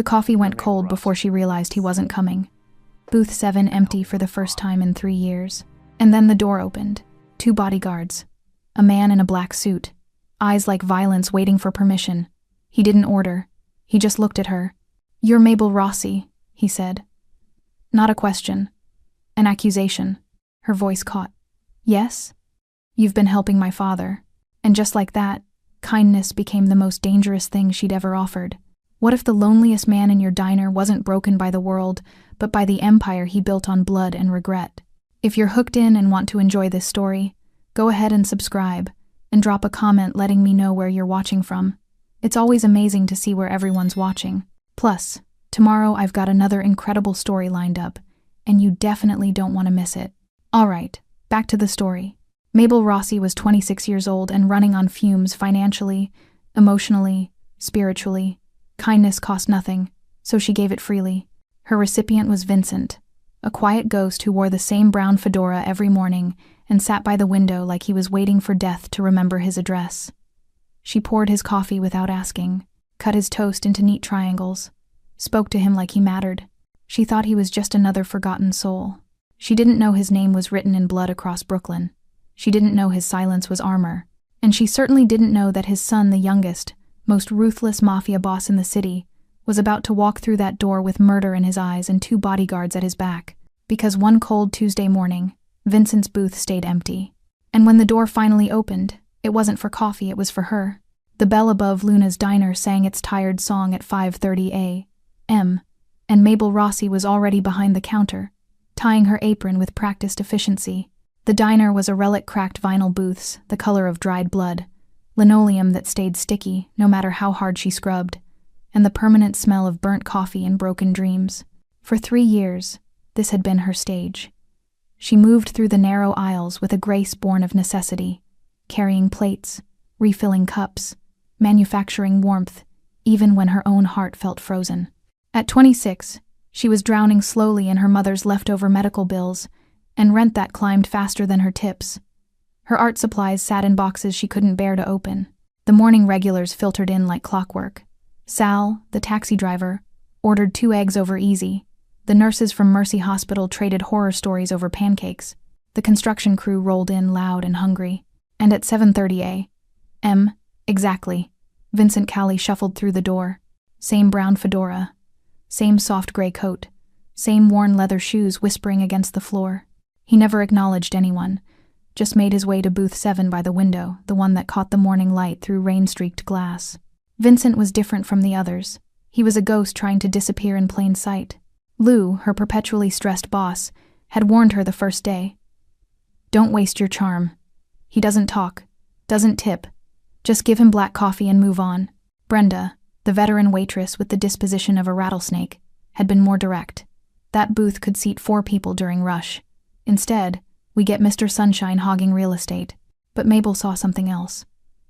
The coffee went cold before she realized he wasn't coming. Booth 7 empty for the first time in 3 years. And then the door opened. 2 bodyguards. A man in a black suit. Eyes like violence waiting for permission. He didn't order. He just looked at her. "You're Mabel Rossi," he said. Not a question. An accusation. Her voice caught. "Yes? You've been helping my father." And just like that, kindness became the most dangerous thing she'd ever offered. What if the loneliest man in your diner wasn't broken by the world, but by the empire he built on blood and regret? If you're hooked in and want to enjoy this story, go ahead and subscribe, and drop a comment letting me know where you're watching from. It's always amazing to see where everyone's watching. Plus, tomorrow I've got another incredible story lined up, and you definitely don't want to miss it. Alright, back to the story. Mabel Rossi was 26 years old and running on fumes financially, emotionally, spiritually. Kindness cost nothing, so she gave it freely. Her recipient was Vincent, a quiet ghost who wore the same brown fedora every morning and sat by the window like he was waiting for death to remember his address. She poured his coffee without asking, cut his toast into neat triangles, spoke to him like he mattered. She thought he was just another forgotten soul. She didn't know his name was written in blood across Brooklyn. She didn't know his silence was armor. And she certainly didn't know that his son, the youngest, most ruthless mafia boss in the city, was about to walk through that door with murder in his eyes and 2 bodyguards at his back. Because one cold Tuesday morning, Vincent's booth stayed empty. And when the door finally opened, it wasn't for coffee, it was for her. The bell above Luna's diner sang its tired song at 5:30 a.m., and Mabel Rossi was already behind the counter, tying her apron with practiced efficiency. The diner was a relic cracked vinyl booths, the color of dried blood, linoleum that stayed sticky no matter how hard she scrubbed, and the permanent smell of burnt coffee and broken dreams. For 3 years, this had been her stage. She moved through the narrow aisles with a grace born of necessity, carrying plates, refilling cups, manufacturing warmth, even when her own heart felt frozen. At 26, she was drowning slowly in her mother's leftover medical bills and rent that climbed faster than her tips. Her art supplies sat in boxes she couldn't bear to open. The morning regulars filtered in like clockwork. Sal, the taxi driver, ordered 2 eggs over easy. The nurses from Mercy Hospital traded horror stories over pancakes. The construction crew rolled in loud and hungry. And at 7:30 a.m., exactly, Vincent Calley shuffled through the door. Same brown fedora, same soft gray coat, same worn leather shoes whispering against the floor. He never acknowledged anyone, just made his way to booth 7 by the window, the one that caught the morning light through rain-streaked glass. Vincent was different from the others. He was a ghost trying to disappear in plain sight. Lou, her perpetually stressed boss, had warned her the first day. "Don't waste your charm. He doesn't talk, doesn't tip. Just give him black coffee and move on." Brenda, the veteran waitress with the disposition of a rattlesnake, had been more direct. That booth could seat 4 people during rush. Instead, we get Mr. Sunshine hogging real estate. But Mabel saw something else.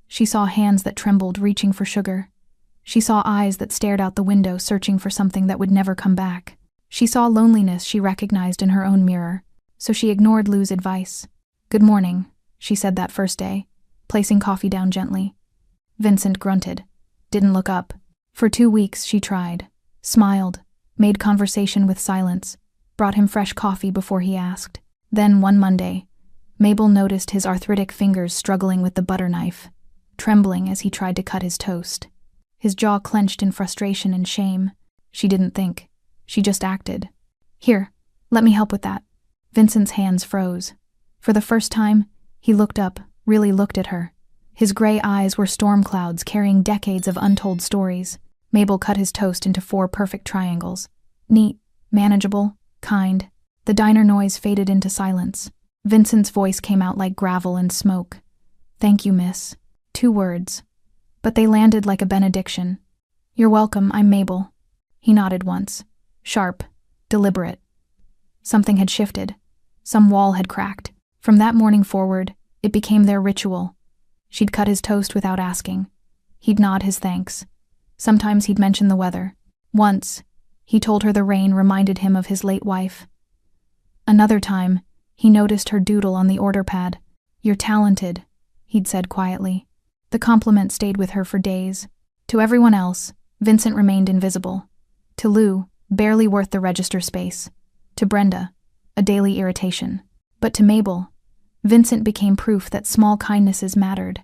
She saw hands that trembled, reaching for sugar. She saw eyes that stared out the window, searching for something that would never come back. She saw loneliness she recognized in her own mirror, so she ignored Lou's advice. "Good morning," she said that first day, placing coffee down gently. Vincent grunted, didn't look up. For 2 weeks she tried, smiled, made conversation with silence, brought him fresh coffee before he asked. Then one Monday, Mabel noticed his arthritic fingers struggling with the butter knife, trembling as he tried to cut his toast. His jaw clenched in frustration and shame. She didn't think. She just acted. "Here, let me help with that." Vincent's hands froze. For the first time, he looked up, really looked at her. His gray eyes were storm clouds carrying decades of untold stories. Mabel cut his toast into 4 perfect triangles. Neat, manageable, kind. The diner noise faded into silence. Vincent's voice came out like gravel and smoke. "Thank you, miss." 2 words. But they landed like a benediction. "You're welcome, I'm Mabel." He nodded once. Sharp, deliberate. Something had shifted. Some wall had cracked. From that morning forward, it became their ritual. She'd cut his toast without asking. He'd nod his thanks. Sometimes he'd mention the weather. Once, he told her the rain reminded him of his late wife. Another time, he noticed her doodle on the order pad. "You're talented," he'd said quietly. The compliment stayed with her for days. To everyone else, Vincent remained invisible. To Lou, barely worth the register space. To Brenda, a daily irritation. But to Mabel, Vincent became proof that small kindnesses mattered.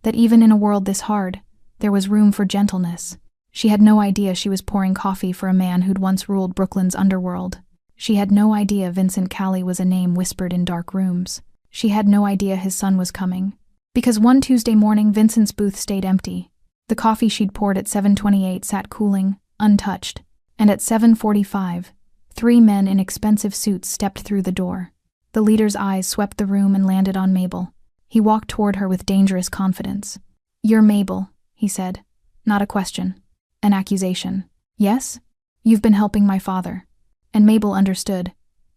That even in a world this hard, there was room for gentleness. She had no idea she was pouring coffee for a man who'd once ruled Brooklyn's underworld. She had no idea Vincent Callie was a name whispered in dark rooms. She had no idea his son was coming. Because one Tuesday morning, Vincent's booth stayed empty. The coffee she'd poured at 7:28 sat cooling, untouched. And at 7:45, 3 men in expensive suits stepped through the door. The leader's eyes swept the room and landed on Mabel. He walked toward her with dangerous confidence. "You're Mabel," he said. "Not a question. An accusation." "Yes? You've been helping my father." And Mabel understood.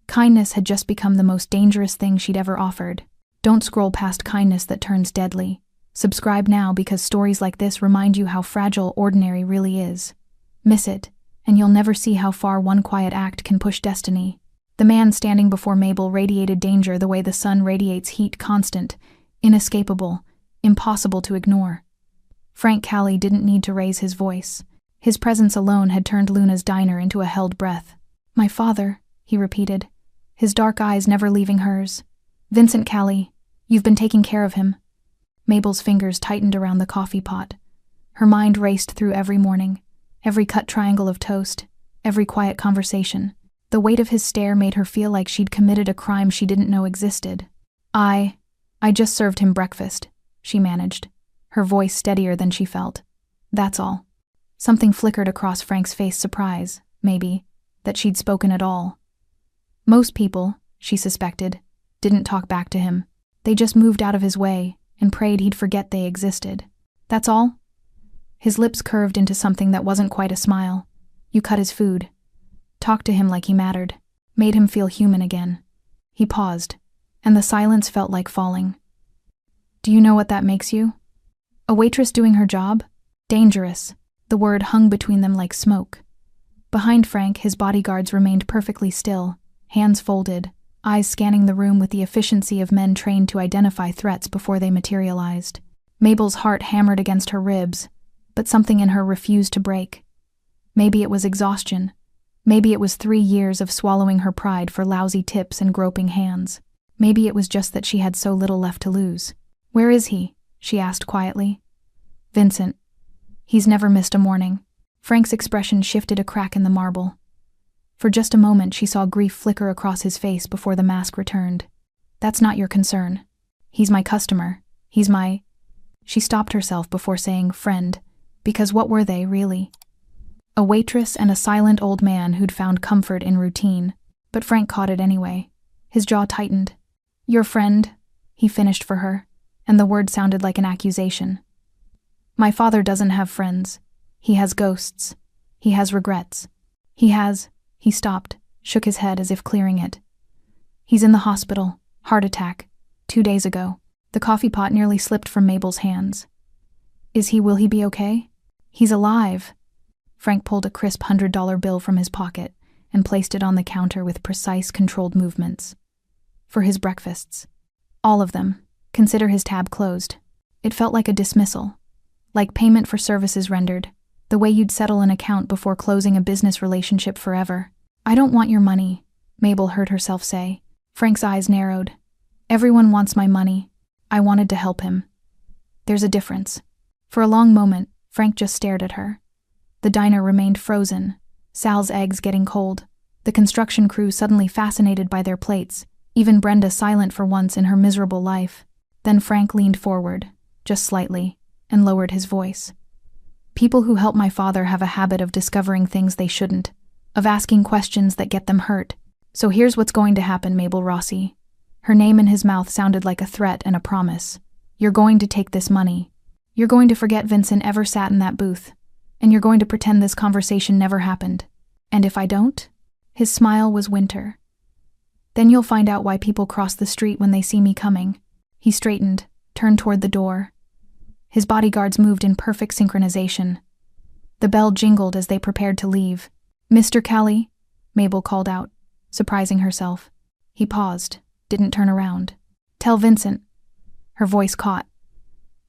Kindness had just become the most dangerous thing she'd ever offered. Don't scroll past kindness that turns deadly. Subscribe now, because stories like this remind you how fragile ordinary really is. Miss it, and you'll never see how far one quiet act can push destiny. The man standing before Mabel radiated danger the way the sun radiates heat, constant, inescapable, impossible to ignore. Frank Callie didn't need to raise his voice. His presence alone had turned Luna's diner into a held breath. "My father," he repeated, his dark eyes never leaving hers. "Vincent Callie, you've been taking care of him." Mabel's fingers tightened around the coffee pot. Her mind raced through every morning, every cut triangle of toast, every quiet conversation. The weight of his stare made her feel like she'd committed a crime she didn't know existed. I just served him breakfast," she managed, her voice steadier than she felt. "That's all." Something flickered across Frank's face, surprise, maybe, that she'd spoken at all. Most people, she suspected, didn't talk back to him. They just moved out of his way and prayed he'd forget they existed. "That's all?" His lips curved into something that wasn't quite a smile. "You cut his food. Talked to him like he mattered. Made him feel human again." He paused, and the silence felt like falling. "Do you know what that makes you? A waitress doing her job? Dangerous." The word hung between them like smoke. Behind Frank, his bodyguards remained perfectly still, hands folded, eyes scanning the room with the efficiency of men trained to identify threats before they materialized. Mabel's heart hammered against her ribs, but something in her refused to break. Maybe it was exhaustion. Maybe it was 3 years of swallowing her pride for lousy tips and groping hands. Maybe it was just that she had so little left to lose. "Where is he?" she asked quietly. "Vincent. He's never missed a morning." Frank's expression shifted a crack in the marble. For just a moment she saw grief flicker across his face before the mask returned. "That's not your concern. He's my customer. He's my—" She stopped herself before saying friend, because what were they, really? A waitress and a silent old man who'd found comfort in routine. But Frank caught it anyway. His jaw tightened. "Your friend," he finished for her, and the word sounded like an accusation. "My father doesn't have friends. He has ghosts. He has regrets. He stopped, shook his head as if clearing it. "He's in the hospital. Heart attack. 2 days ago." The coffee pot nearly slipped from Mabel's hands. Will he be okay?" "He's alive." Frank pulled a crisp $100 bill from his pocket and placed it on the counter with precise, controlled movements. "For his breakfasts. All of them. Consider his tab closed." It felt like a dismissal. Like payment for services rendered. The way you'd settle an account before closing a business relationship forever. "I don't want your money," Mabel heard herself say. Frank's eyes narrowed. "Everyone wants my money. I wanted to help him. There's a difference." For a long moment, Frank just stared at her. The diner remained frozen, Sal's eggs getting cold, the construction crew suddenly fascinated by their plates, even Brenda silent for once in her miserable life. Then Frank leaned forward, just slightly, and lowered his voice. "People who help my father have a habit of discovering things they shouldn't, of asking questions that get them hurt. So here's what's going to happen, Mabel Rossi." Her name in his mouth sounded like a threat and a promise. "You're going to take this money. You're going to forget Vincent ever sat in that booth. And you're going to pretend this conversation never happened. And if I don't?" His smile was winter. "Then you'll find out why people cross the street when they see me coming." He straightened, turned toward the door. His bodyguards moved in perfect synchronization. The bell jingled as they prepared to leave. "Mr. Callie," Mabel called out, surprising herself. He paused, didn't turn around. "Tell Vincent." Her voice caught.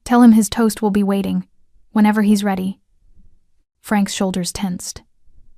"Tell him his toast will be waiting, whenever he's ready." Frank's shoulders tensed.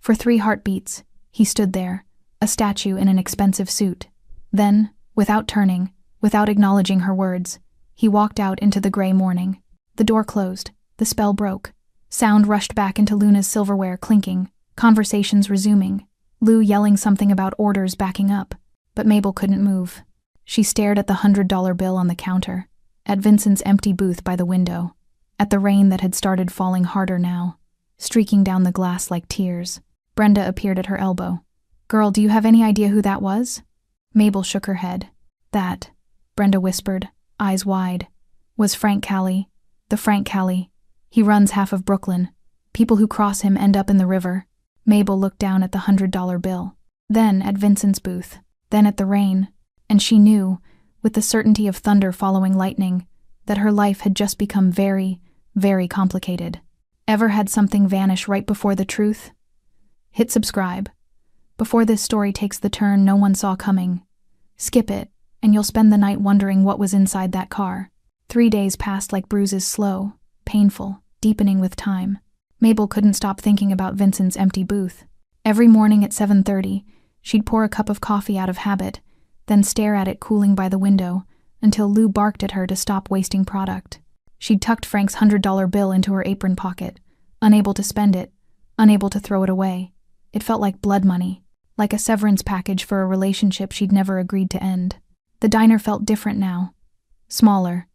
For 3 heartbeats, he stood there, a statue in an expensive suit. Then, without turning, without acknowledging her words, he walked out into the gray morning. The door closed. The spell broke. Sound rushed back into Luna's silverware clinking, conversations resuming, Lou yelling something about orders backing up. But Mabel couldn't move. She stared at the $100 bill on the counter, at Vincent's empty booth by the window, at the rain that had started falling harder now, streaking down the glass like tears. Brenda appeared at her elbow. "Girl, do you have any idea who that was?" Mabel shook her head. "That," Brenda whispered, eyes wide, "was Frank Callie. The Frank Callie. He runs half of Brooklyn. People who cross him end up in the river." Mabel looked down at the $100 bill, then at Vincent's booth, then at the rain, and she knew, with the certainty of thunder following lightning, that her life had just become very, very complicated. Ever had something vanish right before the truth? Hit subscribe. Before this story takes the turn no one saw coming. Skip it, and you'll spend the night wondering what was inside that car. 3 days passed like bruises, slow, painful, deepening with time. Mabel couldn't stop thinking about Vincent's empty booth. Every morning at 7:30, she'd pour a cup of coffee out of habit, then stare at it cooling by the window, until Lou barked at her to stop wasting product. She'd tucked Frank's $100 bill into her apron pocket, unable to spend it, unable to throw it away. It felt like blood money, like a severance package for a relationship she'd never agreed to end. The diner felt different now. Smaller.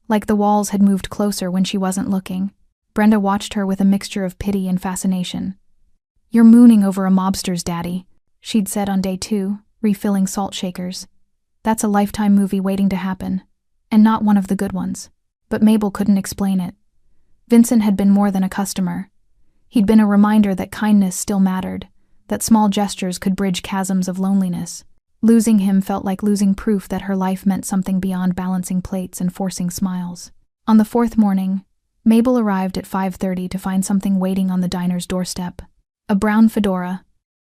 Like the walls had moved closer when she wasn't looking. Brenda watched her with a mixture of pity and fascination. "You're mooning over a mobster's daddy," she'd said on day 2, refilling salt shakers. "That's a Lifetime movie waiting to happen, and not one of the good ones." But Mabel couldn't explain it. Vincent had been more than a customer. He'd been a reminder that kindness still mattered, that small gestures could bridge chasms of loneliness. Losing him felt like losing proof that her life meant something beyond balancing plates and forcing smiles. On the 4th morning, Mabel arrived at 5:30 to find something waiting on the diner's doorstep. A brown fedora.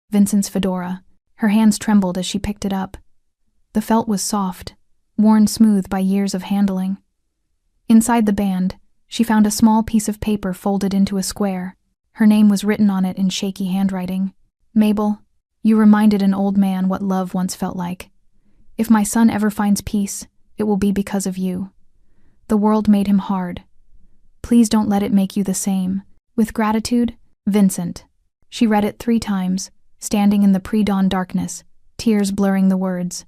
Vincent's fedora. Her hands trembled as she picked it up. The felt was soft, worn smooth by years of handling. Inside the band, she found a small piece of paper folded into a square. Her name was written on it in shaky handwriting. "Mabel, you reminded an old man what love once felt like. If my son ever finds peace, it will be because of you. The world made him hard. Please don't let it make you the same. With gratitude, Vincent." She read it 3 times, standing in the pre-dawn darkness, tears blurring the words.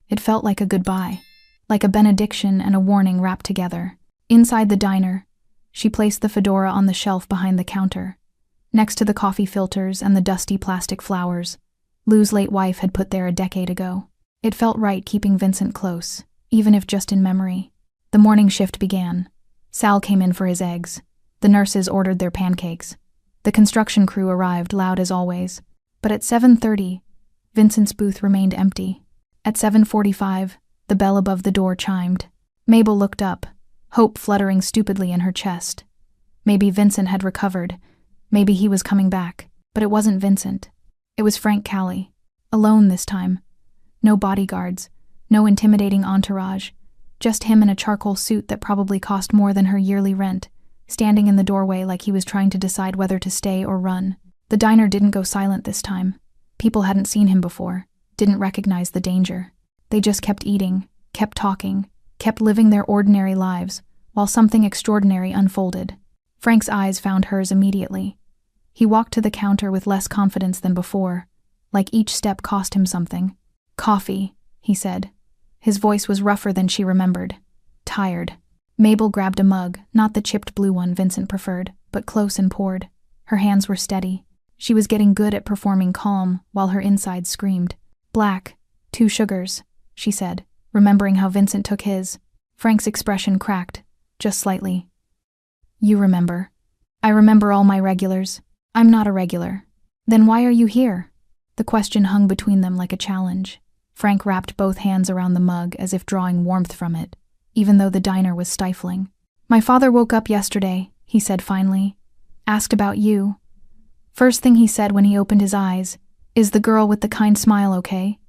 It felt like a goodbye, like a benediction and a warning wrapped together. Inside the diner, she placed the fedora on the shelf behind the counter, next to the coffee filters and the dusty plastic flowers Lou's late wife had put there a decade ago. It felt right keeping Vincent close, even if just in memory. The morning shift began. Sal came in for his eggs. The nurses ordered their pancakes. The construction crew arrived, loud as always. But at 7:30, Vincent's booth remained empty. At 7:45, the bell above the door chimed. Mabel looked up, hope fluttering stupidly in her chest. Maybe Vincent had recovered. Maybe he was coming back. But it wasn't Vincent. It was Frank Callie. Alone this time. No bodyguards. No intimidating entourage. Just him in a charcoal suit that probably cost more than her yearly rent, standing in the doorway like he was trying to decide whether to stay or run. The diner didn't go silent this time. People hadn't seen him before, didn't recognize the danger. They just kept eating, kept talking, kept living their ordinary lives, while something extraordinary unfolded. Frank's eyes found hers immediately. He walked to the counter with less confidence than before, like each step cost him something. "Coffee," he said. His voice was rougher than she remembered. Tired. Mabel grabbed a mug, not the chipped blue one Vincent preferred, but close and poured. Her hands were steady. She was getting good at performing calm, while her insides screamed. "Black, 2 sugars," she said, remembering how Vincent took his. Frank's expression cracked, just slightly. "You remember." "I remember all my regulars. I'm not a regular." "Then why are you here?" The question hung between them like a challenge. Frank wrapped both hands around the mug as if drawing warmth from it, even though the diner was stifling. "My father woke up yesterday," he said finally. "Asked about you. First thing he said when he opened his eyes, 'Is the girl with the kind smile okay?'"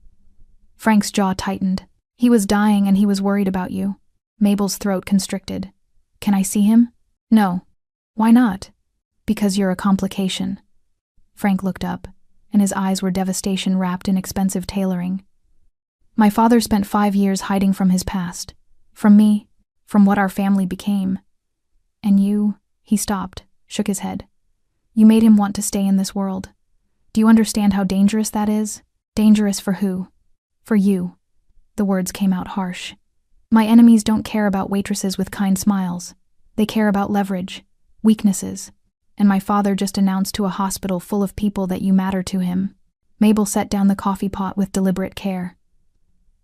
Frank's jaw tightened. "He was dying and he was worried about you." Mabel's throat constricted. "Can I see him?" "No." "Why not?" "Because you're a complication." Frank looked up, and his eyes were devastation wrapped in expensive tailoring. My father spent 5 years hiding from his past. From me, from what our family became. And you, he stopped, shook his head. You made him want to stay in this world. Do you understand how dangerous that is? Dangerous for who? For you. The words came out harsh. My enemies don't care about waitresses with kind smiles. They care about leverage, weaknesses. And my father just announced to a hospital full of people that you matter to him. Mabel set down the coffee pot with deliberate care.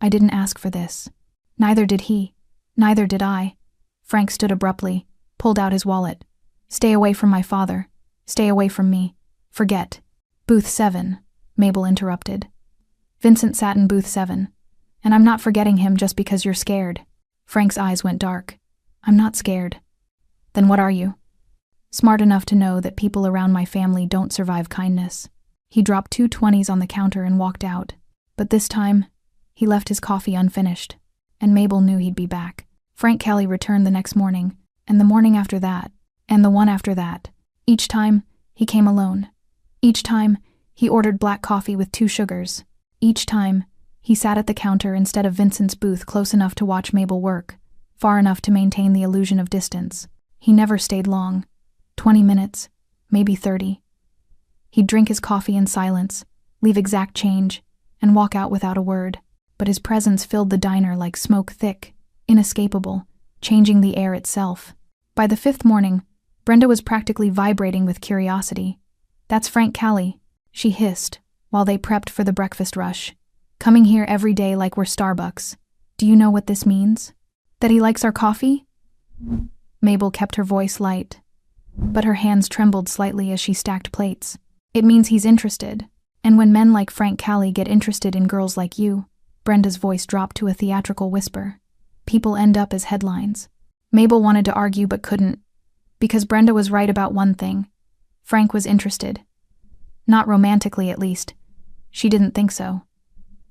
I didn't ask for this. Neither did he. Neither did I. Frank stood abruptly, pulled out his wallet. Stay away from my father. Stay away from me. Forget. Booth 7, Mabel interrupted. Vincent sat in booth 7. And I'm not forgetting him just because you're scared. Frank's eyes went dark. I'm not scared. Then what are you? Smart enough to know that people around my family don't survive kindness. He dropped 2 20s on the counter and walked out. But this time, he left his coffee unfinished. And Mabel knew he'd be back. Frank Kelly returned the next morning, and the morning after that, and the one after that. Each time, he came alone. Each time, he ordered black coffee with 2 sugars. Each time, he sat at the counter instead of Vincent's booth close enough to watch Mabel work, far enough to maintain the illusion of distance. He never stayed long. 20 minutes, maybe 30. He'd drink his coffee in silence, leave exact change, and walk out without a word. But his presence filled the diner like smoke thick, inescapable, changing the air itself. By the 5th morning, Brenda was practically vibrating with curiosity. That's Frank Callie, she hissed, while they prepped for the breakfast rush. Coming here every day like we're Starbucks. Do you know what this means? That he likes our coffee? Mabel kept her voice light, but her hands trembled slightly as she stacked plates. It means he's interested. And when men like Frank Callie get interested in girls like you, Brenda's voice dropped to a theatrical whisper. People end up as headlines. Mabel wanted to argue but couldn't, because Brenda was right about one thing. Frank was interested. Not romantically, at least. She didn't think so.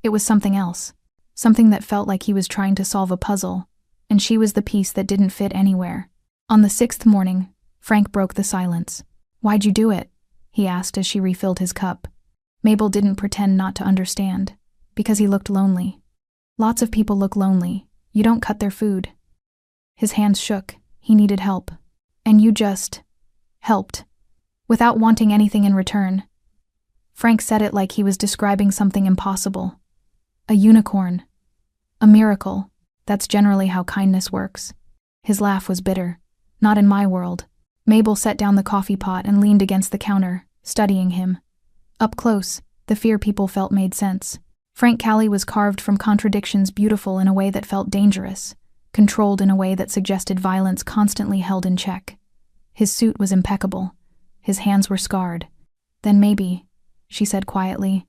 It was something else. Something that felt like he was trying to solve a puzzle, and she was the piece that didn't fit anywhere. On the 6th morning, Frank broke the silence. Why'd you do it? He asked as she refilled his cup. Mabel didn't pretend not to understand. Because he looked lonely. Lots of people look lonely. You don't cut their food. His hands shook. He needed help. And you just helped. Without wanting anything in return. Frank said it like he was describing something impossible. A unicorn. A miracle. That's generally how kindness works. His laugh was bitter. Not in my world. Mabel set down the coffee pot and leaned against the counter, studying him. Up close, the fear people felt made sense. Frank Callie was carved from contradictions, beautiful in a way that felt dangerous, controlled in a way that suggested violence constantly held in check. His suit was impeccable. His hands were scarred. Then maybe, she said quietly,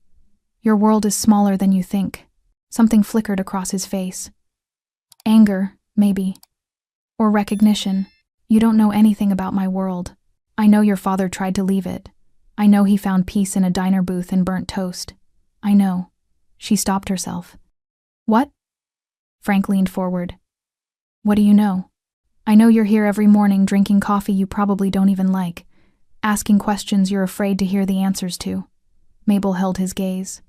your world is smaller than you think. Something flickered across his face. Anger, maybe. Or recognition. You don't know anything about my world. I know your father tried to leave it. I know he found peace in a diner booth and burnt toast. I know. She stopped herself. What? Frank leaned forward. What do you know? I know you're here every morning drinking coffee you probably don't even like, asking questions you're afraid to hear the answers to. Mabel held his gaze.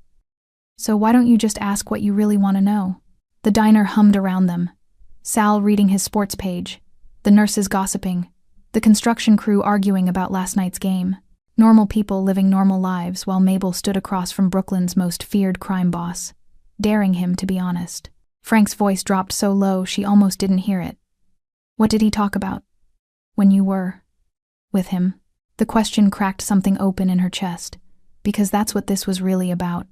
So why don't you just ask what you really want to know? The diner hummed around them. Sal reading his sports page, the nurses gossiping, the construction crew arguing about last night's game. Normal people living normal lives while Mabel stood across from Brooklyn's most feared crime boss, daring him to be honest. Frank's voice dropped so low she almost didn't hear it. What did he talk about? When you were with him? The question cracked something open in her chest, because that's what this was really about.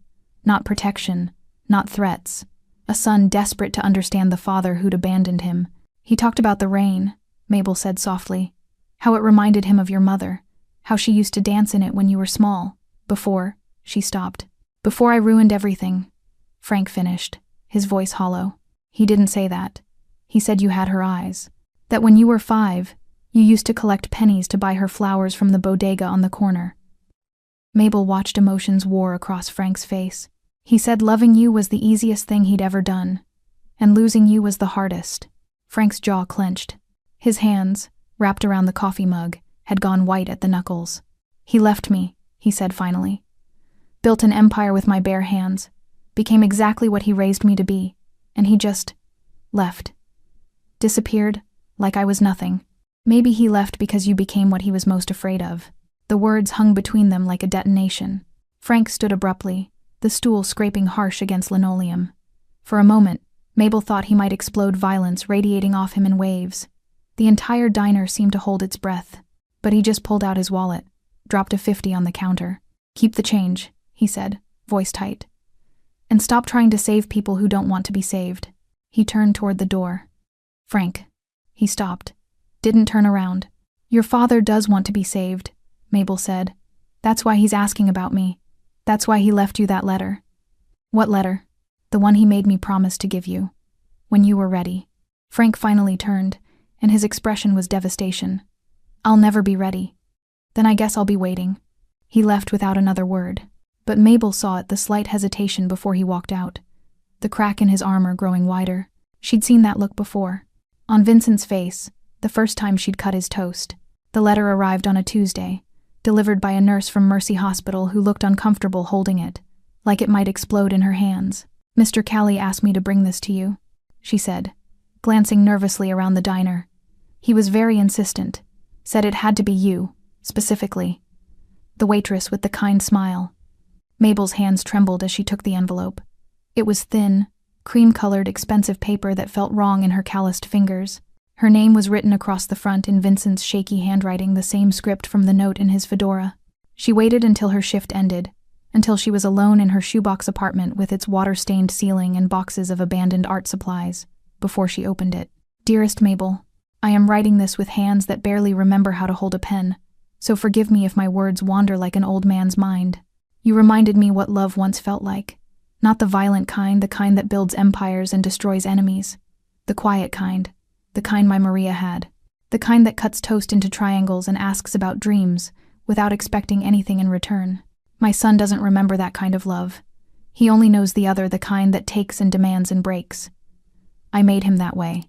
Not protection, not threats. A son desperate to understand the father who'd abandoned him. He talked about the rain, Mabel said softly. How it reminded him of your mother. How she used to dance in it when you were small. Before, she stopped. Before I ruined everything, Frank finished, his voice hollow. He didn't say that. He said you had her eyes. That when you were 5, you used to collect pennies to buy her flowers from the bodega on the corner. Mabel watched emotions war across Frank's face. He said loving you was the easiest thing he'd ever done, and losing you was the hardest. Frank's jaw clenched. His hands, wrapped around the coffee mug, had gone white at the knuckles. He left me, he said finally. Built an empire with my bare hands, became exactly what he raised me to be, and he just left. Disappeared, like I was nothing. Maybe he left because you became what he was most afraid of. The words hung between them like a detonation. Frank stood abruptly, the stool scraping harsh against linoleum. For a moment, Mabel thought he might explode, violence radiating off him in waves. The entire diner seemed to hold its breath. But he just pulled out his wallet, dropped a 50 on the counter. "Keep the change," he said, voice tight. "And stop trying to save people who don't want to be saved." He turned toward the door. "Frank." He stopped. Didn't turn around. "Your father does want to be saved," Mabel said. "That's why he's asking about me. That's why he left you that letter." "What letter?" "The one he made me promise to give you. When you were ready." Frank finally turned, and his expression was devastation. "I'll never be ready." "Then I guess I'll be waiting." He left without another word. But Mabel saw it, the slight hesitation before he walked out. The crack in his armor growing wider. She'd seen that look before. On Vincent's face, the first time she'd cut his toast. The letter arrived on a Tuesday, delivered by a nurse from Mercy Hospital who looked uncomfortable holding it, like it might explode in her hands. "Mr. Callie asked me to bring this to you," she said, glancing nervously around the diner. "He was very insistent, said it had to be you, specifically." The waitress with the kind smile. Mabel's hands trembled as she took the envelope. It was thin, cream-colored, expensive paper that felt wrong in her calloused fingers. Her name was written across the front in Vincent's shaky handwriting, the same script from the note in his fedora. She waited until her shift ended, until she was alone in her shoebox apartment with its water-stained ceiling and boxes of abandoned art supplies, before she opened it. "Dearest Mabel, I am writing this with hands that barely remember how to hold a pen, so forgive me if my words wander like an old man's mind. You reminded me what love once felt like. Not the violent kind, the kind that builds empires and destroys enemies. The quiet kind, the kind my Maria had. The kind that cuts toast into triangles and asks about dreams, without expecting anything in return. My son doesn't remember that kind of love. He only knows the other, the kind that takes and demands and breaks. I made him that way.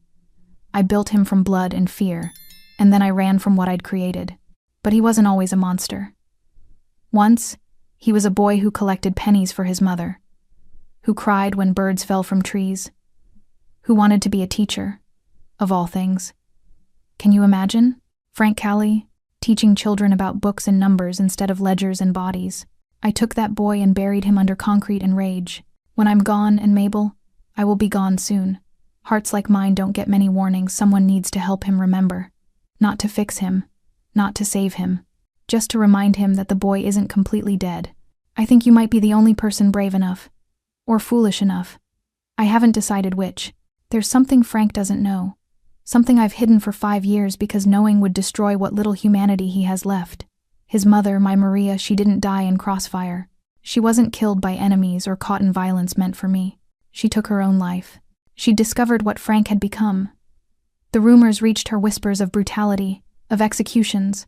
I built him from blood and fear, and then I ran from what I'd created. But he wasn't always a monster. Once, he was a boy who collected pennies for his mother, who cried when birds fell from trees, who wanted to be a teacher, of all things. Can you imagine? Frank Callie, teaching children about books and numbers instead of ledgers and bodies. I took that boy and buried him under concrete and rage. When I'm gone, and Mabel, I will be gone soon. Hearts like mine don't get many warnings. Someone needs to help him remember. Not to fix him, not to save him, just to remind him that the boy isn't completely dead. I think you might be the only person brave enough, or foolish enough. I haven't decided which. There's something Frank doesn't know. Something I've hidden for 5 years because knowing would destroy what little humanity he has left. His mother, my Maria, she didn't die in crossfire. She wasn't killed by enemies or caught in violence meant for me. She took her own life. She discovered what Frank had become. The rumors reached her, whispers of brutality, of executions,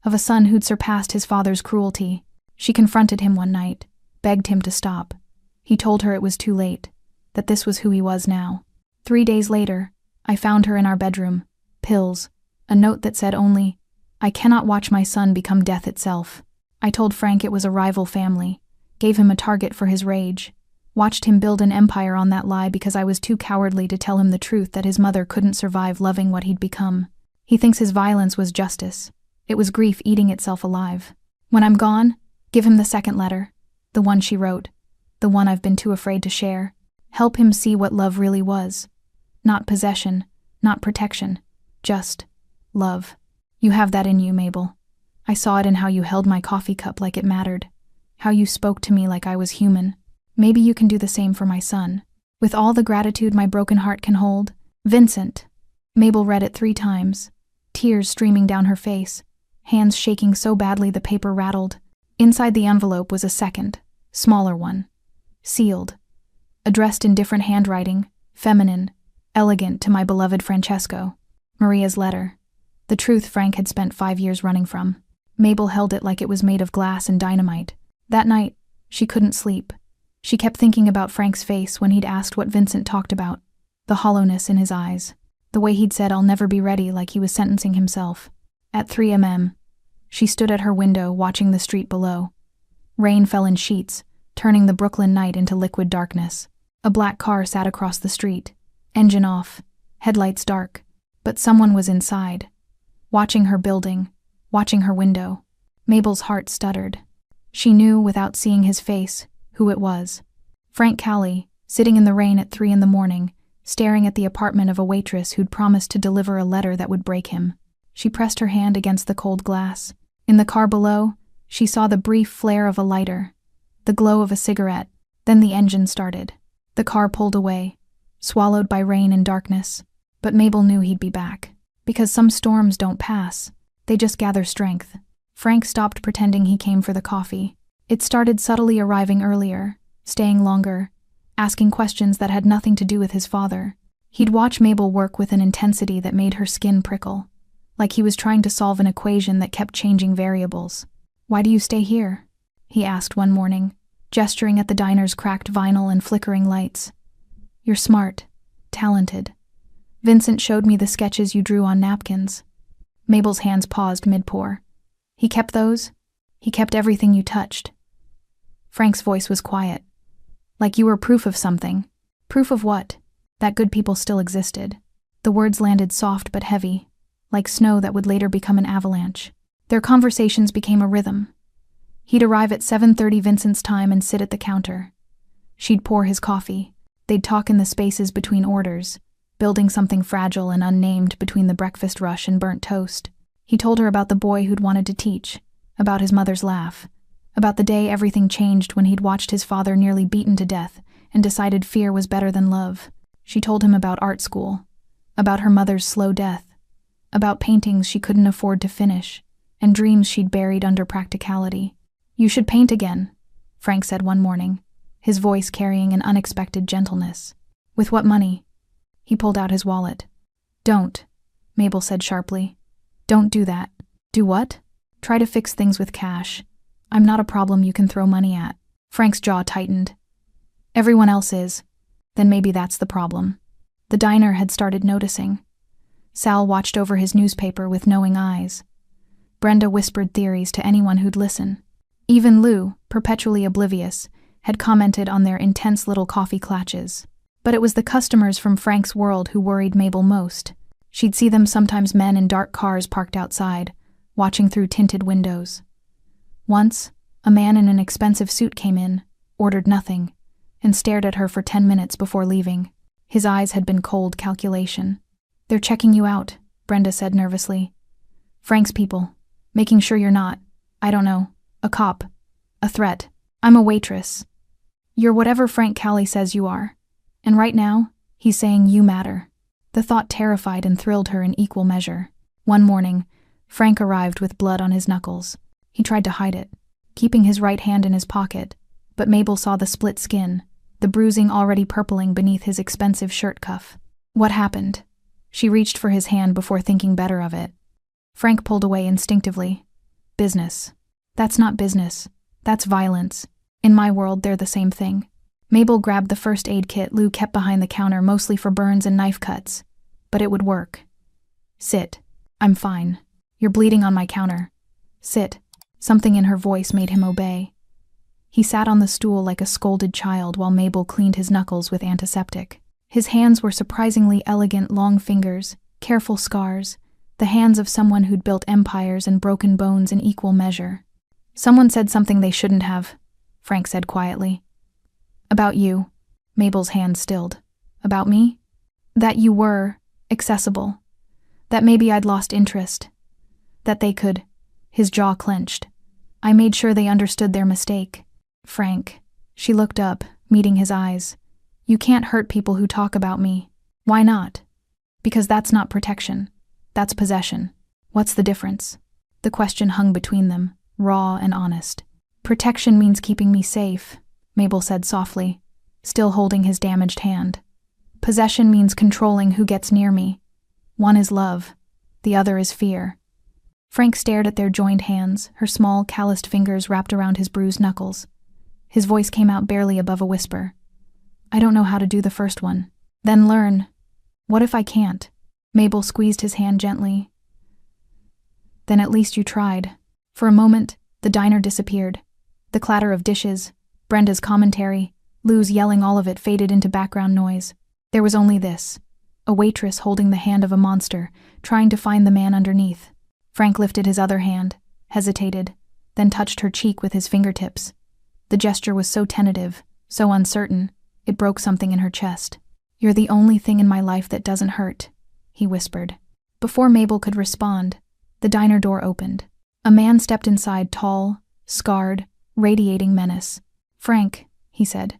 of a son who'd surpassed his father's cruelty. She confronted him one night, begged him to stop. He told her it was too late, that this was who he was now. 3 days later, I found her in our bedroom, pills, a note that said only, "I cannot watch my son become death itself." I told Frank it was a rival family, gave him a target for his rage, watched him build an empire on that lie because I was too cowardly to tell him the truth that his mother couldn't survive loving what he'd become. He thinks his violence was justice. It was grief eating itself alive. When I'm gone, give him the second letter, the one she wrote, the one I've been too afraid to share. Help him see what love really was. Not possession, not protection, just love. You have that in you, Mabel. I saw it in how you held my coffee cup like it mattered, how you spoke to me like I was human. Maybe you can do the same for my son. With all the gratitude my broken heart can hold. Vincent. Mabel read it 3 times, tears streaming down her face, hands shaking so badly the paper rattled. Inside the envelope was a second, smaller one, sealed, addressed in different handwriting, feminine, elegant, to my beloved Francesco. Maria's letter. The truth Frank had spent 5 years running from. Mabel held it like it was made of glass and dynamite. That night, she couldn't sleep. She kept thinking about Frank's face when he'd asked what Vincent talked about, the hollowness in his eyes, the way he'd said, "I'll never be ready," like he was sentencing himself. At 3 a.m., she stood at her window watching the street below. Rain fell in sheets, turning the Brooklyn night into liquid darkness. A black car sat across the street, engine off, headlights dark, but someone was inside, watching her building, watching her window. Mabel's heart stuttered. She knew, without seeing his face, who it was. Frank Callie, sitting in the rain at 3 a.m, staring at the apartment of a waitress who'd promised to deliver a letter that would break him. She pressed her hand against the cold glass. In the car below, she saw the brief flare of a lighter, the glow of a cigarette, then the engine started. The car pulled away, swallowed by rain and darkness. But Mabel knew he'd be back. Because some storms don't pass, they just gather strength. Frank stopped pretending he came for the coffee. It started subtly arriving earlier, staying longer, asking questions that had nothing to do with his father. He'd watch Mabel work with an intensity that made her skin prickle, like he was trying to solve an equation that kept changing variables. "Why do you stay here?" he asked one morning, gesturing at the diner's cracked vinyl and flickering lights. "You're smart, talented. Vincent showed me the sketches you drew on napkins." Mabel's hands paused mid-pour. "He kept those? He kept everything you touched?" Frank's voice was quiet. "Like you were proof of something." "Proof of what?" "That good people still existed." The words landed soft but heavy, like snow that would later become an avalanche. Their conversations became a rhythm. He'd arrive at 7:30 Vincent's time and sit at the counter. She'd pour his coffee. They'd talk in the spaces between orders, building something fragile and unnamed between the breakfast rush and burnt toast. He told her about the boy who'd wanted to teach, about his mother's laugh, about the day everything changed when he'd watched his father nearly beaten to death and decided fear was better than love. She told him about art school, about her mother's slow death, about paintings she couldn't afford to finish, and dreams she'd buried under practicality. "You should paint again," Frank said one morning, his voice carrying an unexpected gentleness. "With what money?" He pulled out his wallet. "Don't," Mabel said sharply. "Don't do that." "Do what?" "Try to fix things with cash. I'm not a problem you can throw money at." Frank's jaw tightened. "Everyone else is. Then maybe that's the problem." The diner had started noticing. Sal watched over his newspaper with knowing eyes. Brenda whispered theories to anyone who'd listen. Even Lou, perpetually oblivious, had commented on their intense little coffee clatches. But it was the customers from Frank's world who worried Mabel most. She'd see them sometimes, men in dark cars parked outside, watching through tinted windows. Once, a man in an expensive suit came in, ordered nothing, and stared at her for 10 minutes before leaving. His eyes had been cold calculation. "They're checking you out," Brenda said nervously. "Frank's people, making sure you're not, I don't know, a cop, a threat. I'm a waitress. You're whatever Frank Callie says you are. And right now, he's saying you matter." The thought terrified and thrilled her in equal measure. One morning, Frank arrived with blood on his knuckles. He tried to hide it, keeping his right hand in his pocket, but Mabel saw the split skin, the bruising already purpling beneath his expensive shirt cuff. "What happened?" She reached for his hand before thinking better of it. Frank pulled away instinctively. "Business." "That's not business. That's violence. In my world, they're the same thing." Mabel grabbed the first aid kit Lou kept behind the counter, mostly for burns and knife cuts. But it would work. "Sit. I'm fine. You're bleeding on my counter. Sit." Something in her voice made him obey. He sat on the stool like a scolded child while Mabel cleaned his knuckles with antiseptic. His hands were surprisingly elegant, long fingers, careful scars, the hands of someone who'd built empires and broken bones in equal measure. "Someone said something they shouldn't have," Frank said quietly. "About you." Mabel's hand stilled. "About me?" "That you were accessible. That maybe I'd lost interest. That they could." His jaw clenched. "I made sure they understood their mistake." "Frank." She looked up, meeting his eyes. "You can't hurt people who talk about me." "Why not?" "Because that's not protection. That's possession." "What's the difference?" The question hung between them, raw and honest. "Protection means keeping me safe," Mabel said softly, still holding his damaged hand. "Possession means controlling who gets near me. One is love, the other is fear." Frank stared at their joined hands, her small, calloused fingers wrapped around his bruised knuckles. His voice came out barely above a whisper. "I don't know how to do the first one." "Then learn." "What if I can't?" Mabel squeezed his hand gently. "Then at least you tried." For a moment, the diner disappeared. The clatter of dishes, Brenda's commentary, Lou's yelling, all of it faded into background noise. There was only this: a waitress holding the hand of a monster, trying to find the man underneath. Frank lifted his other hand, hesitated, then touched her cheek with his fingertips. The gesture was so tentative, so uncertain, it broke something in her chest. "You're the only thing in my life that doesn't hurt," he whispered. Before Mabel could respond, the diner door opened. A man stepped inside, tall, scarred, radiating menace. "Frank," he said.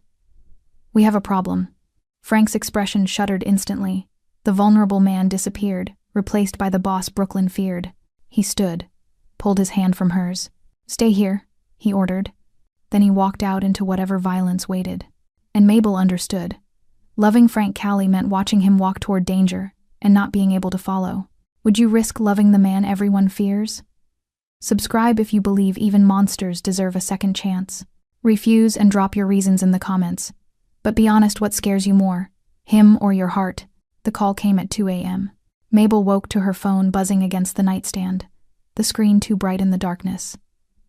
"We have a problem." Frank's expression shuddered instantly. The vulnerable man disappeared, replaced by the boss Brooklyn feared. He stood, pulled his hand from hers. "Stay here," he ordered. Then he walked out into whatever violence waited. And Mabel understood. Loving Frank Callie meant watching him walk toward danger and not being able to follow. Would you risk loving the man everyone fears? Subscribe if you believe even monsters deserve a second chance. Refuse and drop your reasons in the comments. But be honest, what scares you more, him or your heart? The call came at 2 a.m. Mabel woke to her phone buzzing against the nightstand, the screen too bright in the darkness.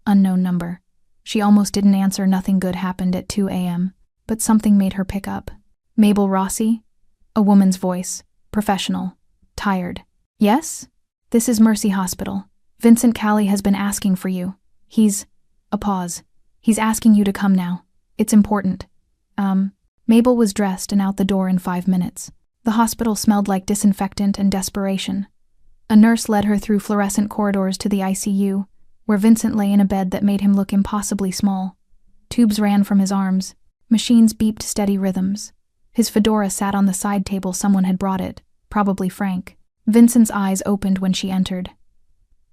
Unknown number. She almost didn't answer. Nothing good happened at 2 a.m., but something made her pick up. "Mabel Rossi?" A woman's voice, professional, tired. "Yes? This is Mercy Hospital. Vincent Callie has been asking for you. A pause. "He's asking you to come now. It's important." Mabel was dressed and out the door in 5 minutes. The hospital smelled like disinfectant and desperation. A nurse led her through fluorescent corridors to the ICU, where Vincent lay in a bed that made him look impossibly small. Tubes ran from his arms. Machines beeped steady rhythms. His fedora sat on the side table. Someone had brought it, probably Frank. Vincent's eyes opened when she entered.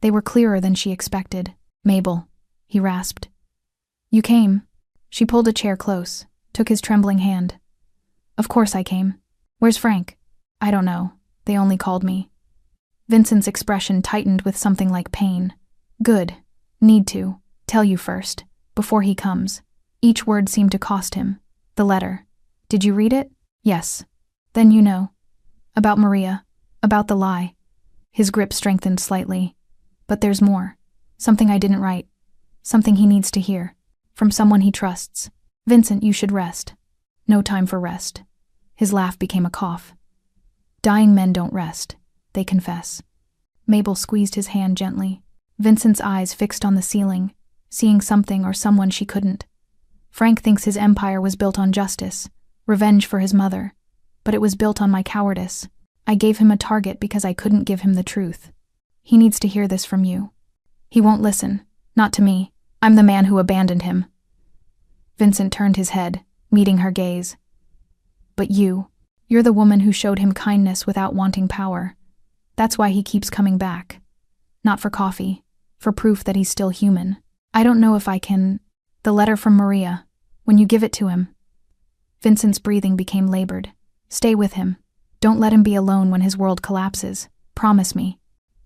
They were clearer than she expected. "Mabel," he rasped. "You came." She pulled a chair close, took his trembling hand. "Of course I came. Where's Frank?" "I don't know. They only called me." Vincent's expression tightened with something like pain. "Good. Need to tell you first, before he comes." Each word seemed to cost him. "The letter. Did you read it?" "Yes." "Then you know. About Maria. About the lie." His grip strengthened slightly. "But there's more. Something I didn't write. Something he needs to hear. From someone he trusts. Vincent, you should rest." "No time for rest." His laugh became a cough. "Dying men don't rest. They confess." Mabel squeezed his hand gently. Vincent's eyes fixed on the ceiling, seeing something or someone she couldn't. "Frank thinks his empire was built on justice, revenge for his mother. But it was built on my cowardice. I gave him a target because I couldn't give him the truth. He needs to hear this from you. He won't listen. Not to me. I'm the man who abandoned him." Vincent turned his head, meeting her gaze. "But you're the woman who showed him kindness without wanting power. That's why he keeps coming back. Not for coffee, for proof that he's still human. I don't know if I can—" "The letter from Maria. When you give it to him." Vincent's breathing became labored. "Stay with him. Don't let him be alone when his world collapses. Promise me."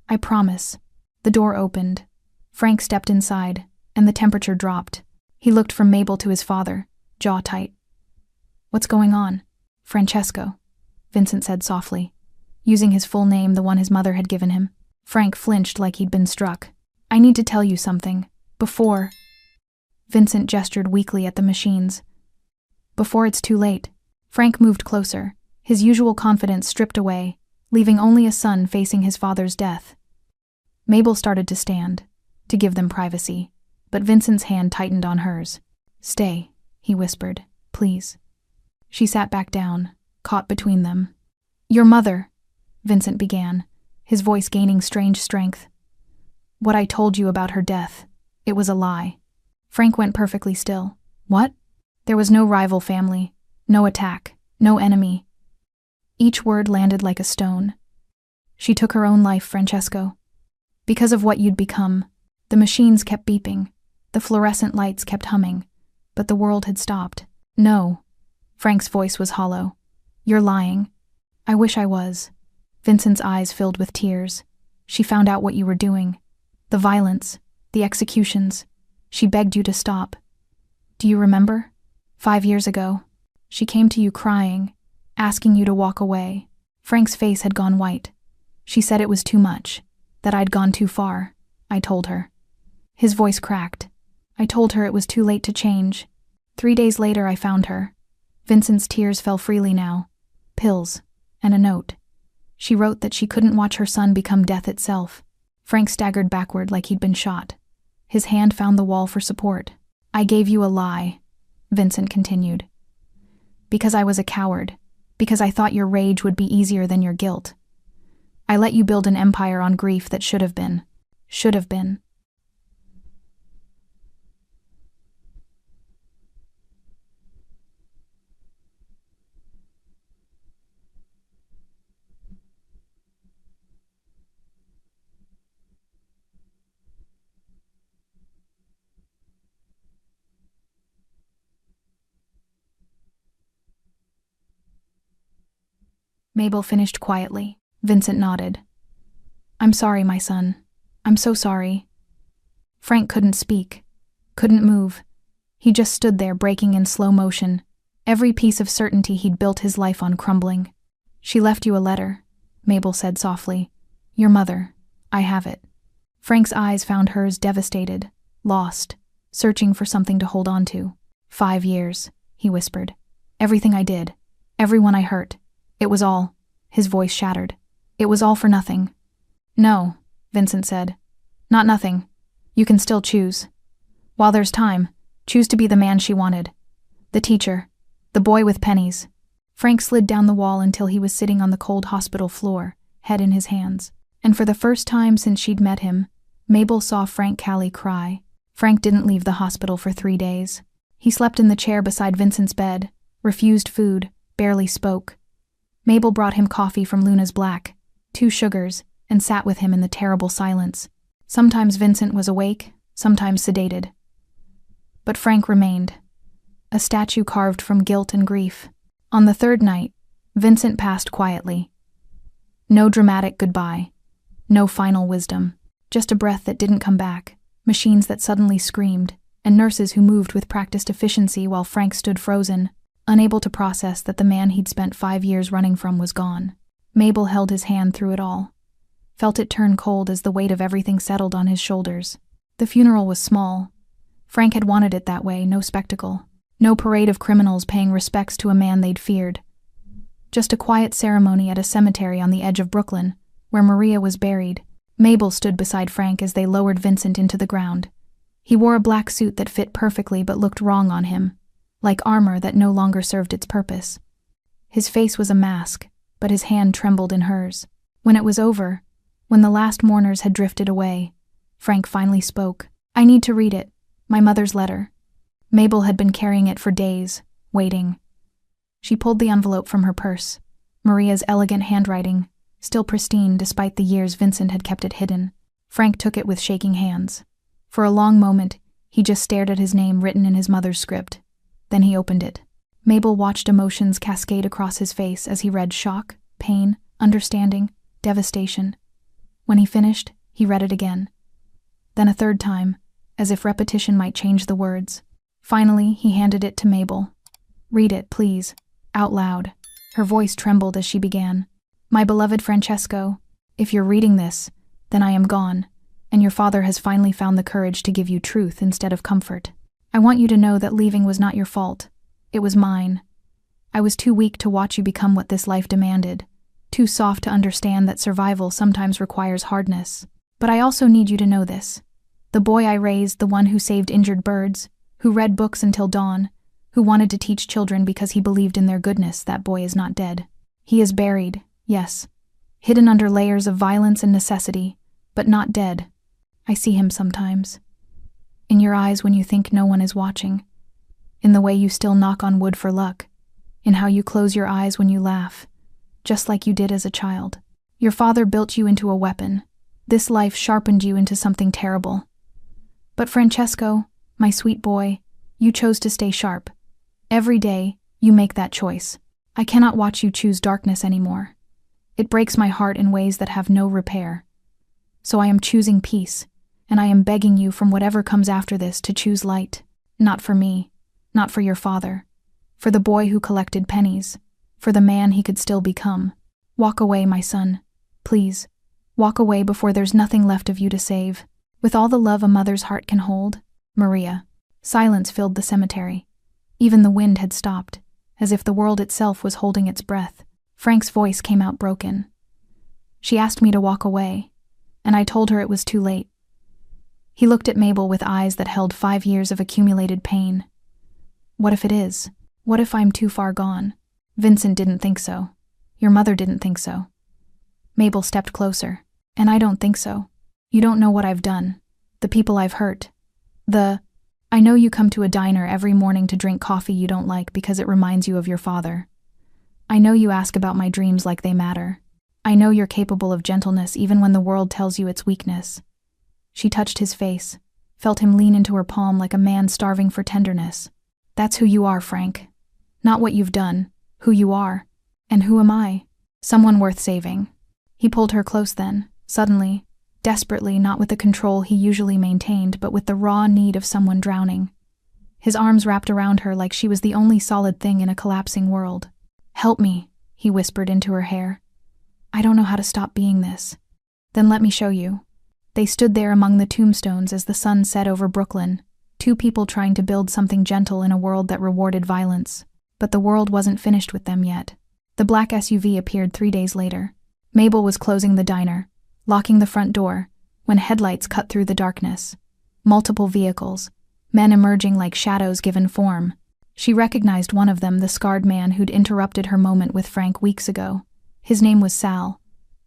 "I promise." The door opened. Frank stepped inside, and the temperature dropped. He looked from Mabel to his father, jaw tight. "What's going on?" "Francesco," Vincent said softly, using his full name, the one his mother had given him. Frank flinched like he'd been struck. "I need to tell you something. Before—" Vincent gestured weakly at the machines. "Before it's too late." Frank moved closer, his usual confidence stripped away, leaving only a son facing his father's death. Mabel started to stand, to give them privacy, but Vincent's hand tightened on hers. "Stay," he whispered, "please." She sat back down, caught between them. "Your mother," Vincent began, his voice gaining strange strength. "What I told you about her death, it was a lie." Frank went perfectly still. "What?" "There was no rival family, no attack, no enemy." Each word landed like a stone. "She took her own life, Francesco. Because of what you'd become. The machines kept beeping. The fluorescent lights kept humming. But the world had stopped." "No." Frank's voice was hollow. "You're lying." "I wish I was." Vincent's eyes filled with tears. "She found out what you were doing. The violence, the executions. She begged you to stop. Do you remember? 5 years ago. She came to you crying, asking you to walk away." Frank's face had gone white. "She said it was too much, that I'd gone too far. I told her." His voice cracked. I told her it was too late to change. 3 days later I found her. Vincent's tears fell freely now. Pills. And a note. She wrote that she couldn't watch her son become death itself. Frank staggered backward like he'd been shot. His hand found the wall for support. I gave you a lie, Vincent continued. Because I was a coward. Because I thought your rage would be easier than your guilt. I let you build an empire on grief that should have been. Should have been. Mabel finished quietly. Vincent nodded. I'm sorry, my son. I'm so sorry. Frank couldn't speak. Couldn't move. He just stood there breaking in slow motion. Every piece of certainty he'd built his life on crumbling. She left you a letter, Mabel said softly. Your mother. I have it. Frank's eyes found hers devastated, lost, searching for something to hold on to. 5 years, he whispered. Everything I did. Everyone I hurt. It was all. His voice shattered. It was all for nothing. No, Vincent said. Not nothing. You can still choose. While there's time, choose to be the man she wanted. The teacher. The boy with pennies. Frank slid down the wall until he was sitting on the cold hospital floor, head in his hands. And for the first time since she'd met him, Mabel saw Frank Callie cry. Frank didn't leave the hospital for 3 days. He slept in the chair beside Vincent's bed, refused food, barely spoke. Mabel brought him coffee from Luna's Black, 2 sugars, and sat with him in the terrible silence. Sometimes Vincent was awake, sometimes sedated. But Frank remained, a statue carved from guilt and grief. On the 3rd night, Vincent passed quietly. No dramatic goodbye, no final wisdom, just a breath that didn't come back, machines that suddenly screamed, and nurses who moved with practiced efficiency while Frank stood frozen, unable to process that the man he'd spent 5 years running from was gone. Mabel held his hand through it all, felt it turn cold as the weight of everything settled on his shoulders. The funeral was small. Frank had wanted it that way, no spectacle. No parade of criminals paying respects to a man they'd feared. Just a quiet ceremony at a cemetery on the edge of Brooklyn, where Maria was buried. Mabel stood beside Frank as they lowered Vincent into the ground. He wore a black suit that fit perfectly but looked wrong on him, like armor that no longer served its purpose. His face was a mask, but his hand trembled in hers. When it was over, when the last mourners had drifted away, Frank finally spoke. I need to read it, my mother's letter. Mabel had been carrying it for days, waiting. She pulled the envelope from her purse, Maria's elegant handwriting, still pristine despite the years Vincent had kept it hidden. Frank took it with shaking hands. For a long moment, he just stared at his name written in his mother's script. Then he opened it. Mabel watched emotions cascade across his face as he read shock, pain, understanding, devastation. When he finished, he read it again. Then a 3rd time, as if repetition might change the words. Finally, he handed it to Mabel. Read it, please, out loud. Her voice trembled as she began. My beloved Francesco, if you're reading this, then I am gone, and your father has finally found the courage to give you truth instead of comfort. I want you to know that leaving was not your fault. It was mine. I was too weak to watch you become what this life demanded, too soft to understand that survival sometimes requires hardness. But I also need you to know this. The boy I raised, the one who saved injured birds, who read books until dawn, who wanted to teach children because he believed in their goodness, that boy is not dead. He is buried, yes, hidden under layers of violence and necessity, but not dead. I see him sometimes. In your eyes when you think no one is watching. In the way you still knock on wood for luck. In how you close your eyes when you laugh, just like you did as a child. Your father built you into a weapon. This life sharpened you into something terrible. But Francesco, my sweet boy, you chose to stay sharp. Every day, you make that choice. I cannot watch you choose darkness anymore. It breaks my heart in ways that have no repair. So I am choosing peace, and I am begging you from whatever comes after this to choose light. Not for me, not for your father, for the boy who collected pennies, for the man he could still become. Walk away, my son. Please, walk away before there's nothing left of you to save. With all the love a mother's heart can hold, Maria. Silence filled the cemetery. Even the wind had stopped, as if the world itself was holding its breath. Frank's voice came out broken. She asked me to walk away, and I told her it was too late. He looked at Mabel with eyes that held 5 years of accumulated pain. What if it is? What if I'm too far gone? Vincent didn't think so. Your mother didn't think so. Mabel stepped closer. And I don't think so. You don't know what I've done. The people I've hurt. I know you come to a diner every morning to drink coffee you don't like because it reminds you of your father. I know you ask about my dreams like they matter. I know you're capable of gentleness even when the world tells you it's weakness. She touched his face, felt him lean into her palm like a man starving for tenderness. That's who you are, Frank. Not what you've done, who you are. And who am I? Someone worth saving. He pulled her close then, suddenly, desperately, not with the control he usually maintained, but with the raw need of someone drowning. His arms wrapped around her like she was the only solid thing in a collapsing world. Help me, he whispered into her hair. I don't know how to stop being this. Then let me show you. They stood there among the tombstones as the sun set over Brooklyn, 2 people trying to build something gentle in a world that rewarded violence. But the world wasn't finished with them yet. The black SUV appeared 3 days later. Mabel was closing the diner, locking the front door, when headlights cut through the darkness. Multiple vehicles, men emerging like shadows given form. She recognized one of them, the scarred man who'd interrupted her moment with Frank weeks ago. His name was Sal.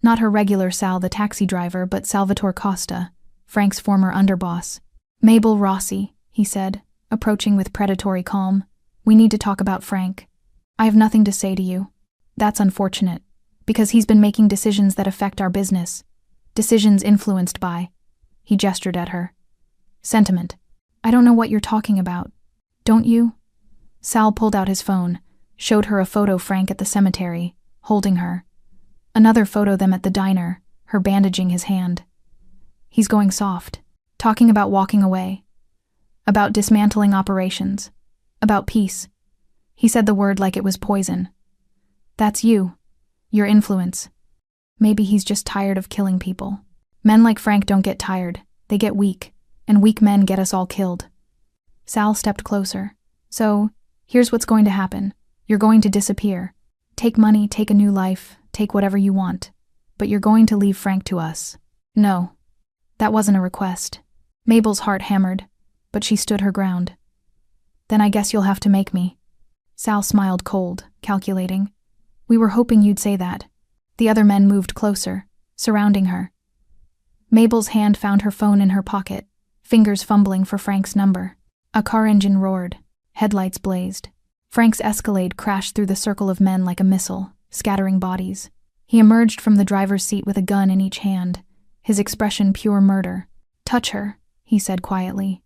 Not her regular Sal, the taxi driver, but Salvatore Costa, Frank's former underboss. Mabel Rossi, he said, approaching with predatory calm. We need to talk about Frank. I have nothing to say to you. That's unfortunate, because he's been making decisions that affect our business. Decisions influenced by, he gestured at her, sentiment. I don't know what you're talking about. Don't you? Sal pulled out his phone, showed her a photo Frank at the cemetery, holding her. Another photo them at the diner, her bandaging his hand. He's going soft, talking about walking away, about dismantling operations, about peace. He said the word like it was poison. That's you, your influence. Maybe he's just tired of killing people. Men like Frank don't get tired, they get weak, and weak men get us all killed. Sal stepped closer. So, here's what's going to happen. You're going to disappear. Take money, take a new life, take whatever you want. But you're going to leave Frank to us. No. That wasn't a request. Mabel's heart hammered, but she stood her ground. Then I guess you'll have to make me. Sal smiled cold, calculating. We were hoping you'd say that. The other men moved closer, surrounding her. Mabel's hand found her phone in her pocket, fingers fumbling for Frank's number. A car engine roared. Headlights blazed. Frank's Escalade crashed through the circle of men like a missile, scattering bodies. He emerged from the driver's seat with a gun in each hand, his expression pure murder. Touch her, he said quietly,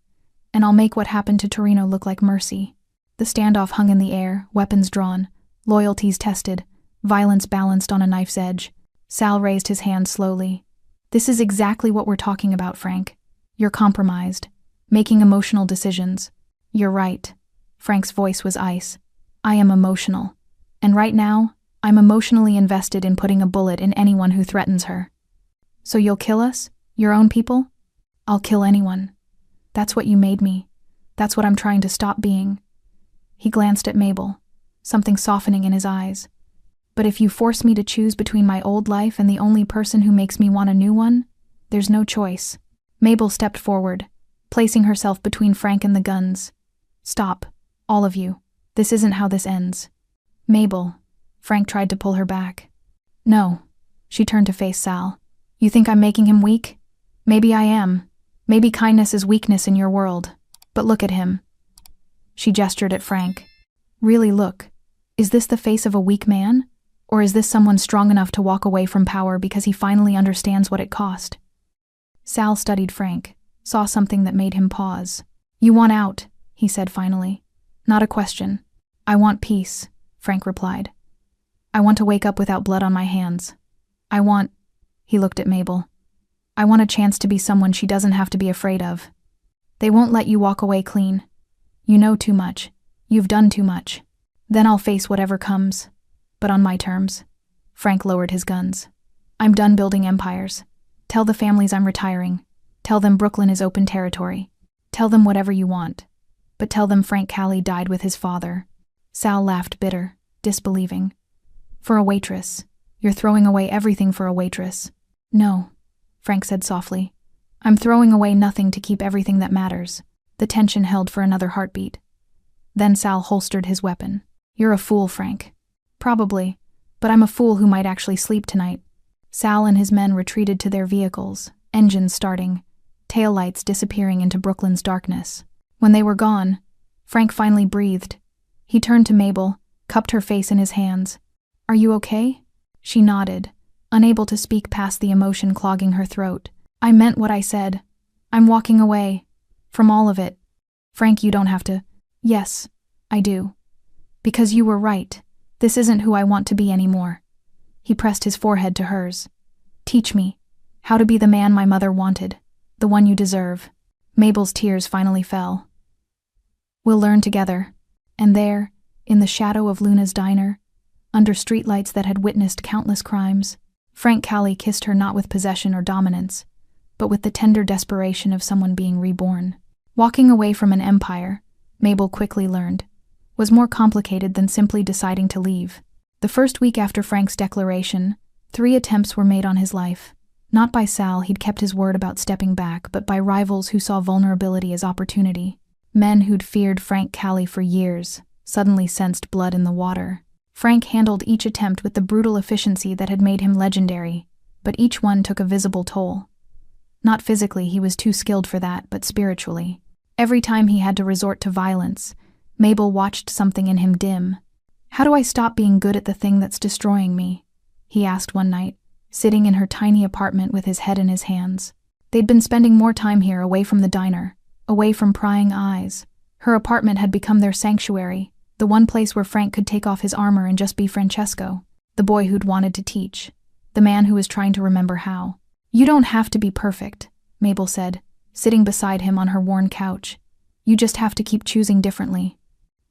and I'll make what happened to Torino look like mercy. The standoff hung in the air, weapons drawn, loyalties tested, violence balanced on a knife's edge. Sal raised his hand slowly. This is exactly what we're talking about, Frank. You're compromised, making emotional decisions. You're right. Frank's voice was ice. I am emotional. And right now, I'm emotionally invested in putting a bullet in anyone who threatens her. So you'll kill us? Your own people? I'll kill anyone. That's what you made me. That's what I'm trying to stop being. He glanced at Mabel, something softening in his eyes. But if you force me to choose between my old life and the only person who makes me want a new one, there's no choice. Mabel stepped forward, placing herself between Frank and the guns. Stop, all of you. This isn't how this ends. Mabel. Frank tried to pull her back. No. She turned to face Sal. You think I'm making him weak? Maybe I am. Maybe kindness is weakness in your world. But look at him. She gestured at Frank. Really look. Is this the face of a weak man? Or is this someone strong enough to walk away from power because he finally understands what it cost? Sal studied Frank, saw something that made him pause. You want out, he said finally. Not a question. I want peace, Frank replied. I want to wake up without blood on my hands. I want, he looked at Mabel. I want a chance to be someone she doesn't have to be afraid of. They won't let you walk away clean. You know too much. You've done too much. Then I'll face whatever comes. But on my terms. Frank lowered his guns. I'm done building empires. Tell the families I'm retiring. Tell them Brooklyn is open territory. Tell them whatever you want, but tell them Frank Callie died with his father. Sal laughed bitter, disbelieving. For a waitress. You're throwing away everything for a waitress. No, Frank said softly. I'm throwing away nothing to keep everything that matters. The tension held for another heartbeat. Then Sal holstered his weapon. You're a fool, Frank. Probably, but I'm a fool who might actually sleep tonight. Sal and his men retreated to their vehicles, engines starting, taillights disappearing into Brooklyn's darkness. When they were gone, Frank finally breathed. He turned to Mabel, cupped her face in his hands. Are you okay? She nodded, unable to speak past the emotion clogging her throat. I meant what I said. I'm walking away. From all of it. Frank, you don't have to. Yes, I do. Because you were right. This isn't who I want to be anymore. He pressed his forehead to hers. Teach me how to be the man my mother wanted, the one you deserve. Mabel's tears finally fell. We'll learn together. And there, in the shadow of Luna's diner, under streetlights that had witnessed countless crimes, Frank Callie kissed her not with possession or dominance, but with the tender desperation of someone being reborn. Walking away from an empire, Mabel quickly learned, was more complicated than simply deciding to leave. The first week after Frank's declaration, 3 attempts were made on his life. Not by Sal, he'd kept his word about stepping back, but by rivals who saw vulnerability as opportunity. Men who'd feared Frank Callie for years suddenly sensed blood in the water. Frank handled each attempt with the brutal efficiency that had made him legendary, but each one took a visible toll. Not physically, he was too skilled for that, but spiritually. Every time he had to resort to violence, Mabel watched something in him dim. How do I stop being good at the thing that's destroying me? He asked one night, sitting in her tiny apartment with his head in his hands. They'd been spending more time here, away from the diner, away from prying eyes. Her apartment had become their sanctuary, the one place where Frank could take off his armor and just be Francesco, the boy who'd wanted to teach, the man who was trying to remember how. You don't have to be perfect, Mabel said, sitting beside him on her worn couch. You just have to keep choosing differently.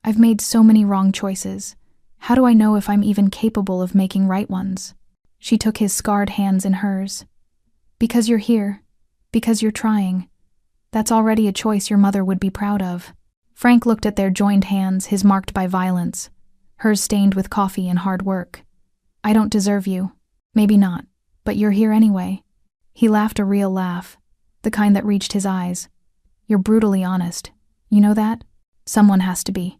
I've made so many wrong choices. How do I know if I'm even capable of making right ones? She took his scarred hands in hers. Because you're here. Because you're trying. That's already a choice your mother would be proud of. Frank looked at their joined hands, his marked by violence, hers stained with coffee and hard work. I don't deserve you. Maybe not, but you're here anyway. He laughed a real laugh, the kind that reached his eyes. You're brutally honest. You know that? Someone has to be.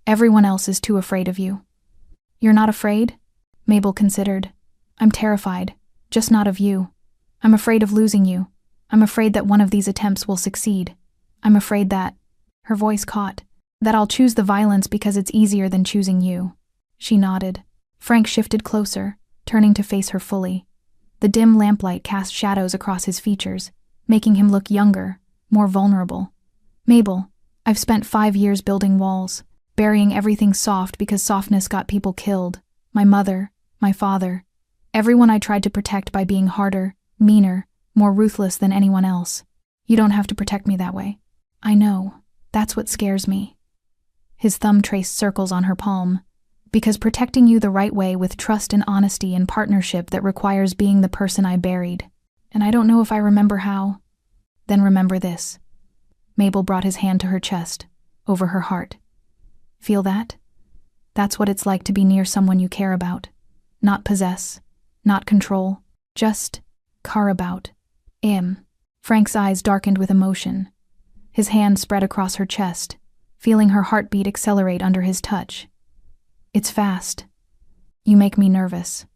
Everyone else is too afraid of you. You're not afraid? Mabel considered. I'm terrified, just not of you. I'm afraid of losing you. I'm afraid that one of these attempts will succeed. I'm afraid that, her voice caught, that I'll choose the violence because it's easier than choosing you. She nodded. Frank shifted closer, turning to face her fully. The dim lamplight cast shadows across his features, making him look younger, more vulnerable. Mabel, I've spent 5 years building walls, burying everything soft because softness got people killed. My mother, my father, everyone I tried to protect by being harder, meaner, more ruthless than anyone else. You don't have to protect me that way. I know. That's what scares me. His thumb traced circles on her palm. Because protecting you the right way with trust and honesty and partnership that requires being the person I buried. And I don't know if I remember how. Then remember this. Mabel brought his hand to her chest, over her heart. Feel that? That's what it's like to be near someone you care about. Not possess, not control, just care about. Frank's eyes darkened with emotion. His hand spread across her chest, feeling her heartbeat accelerate under his touch. It's fast. You make me nervous.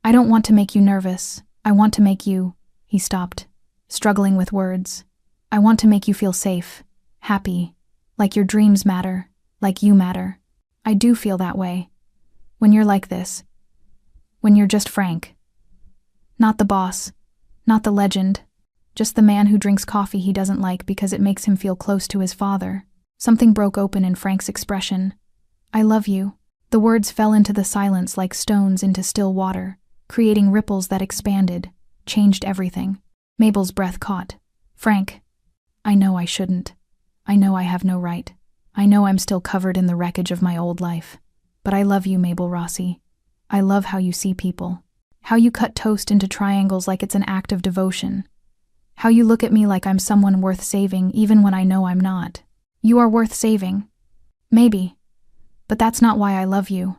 I don't want to make you nervous. I want to make you... He stopped, struggling with words. I want to make you feel safe, happy, like your dreams matter, like you matter. I do feel that way. When you're like this. When you're just Frank. Not the boss, not the legend, just the man who drinks coffee he doesn't like because it makes him feel close to his father. Something broke open in Frank's expression. I love you. The words fell into the silence like stones into still water, creating ripples that expanded, changed everything. Mabel's breath caught. Frank, I know I shouldn't. I know I have no right. I know I'm still covered in the wreckage of my old life. But I love you, Mabel Rossi. I love how you see people. How you cut toast into triangles like it's an act of devotion. How you look at me like I'm someone worth saving even when I know I'm not. You are worth saving. Maybe. But that's not why I love you.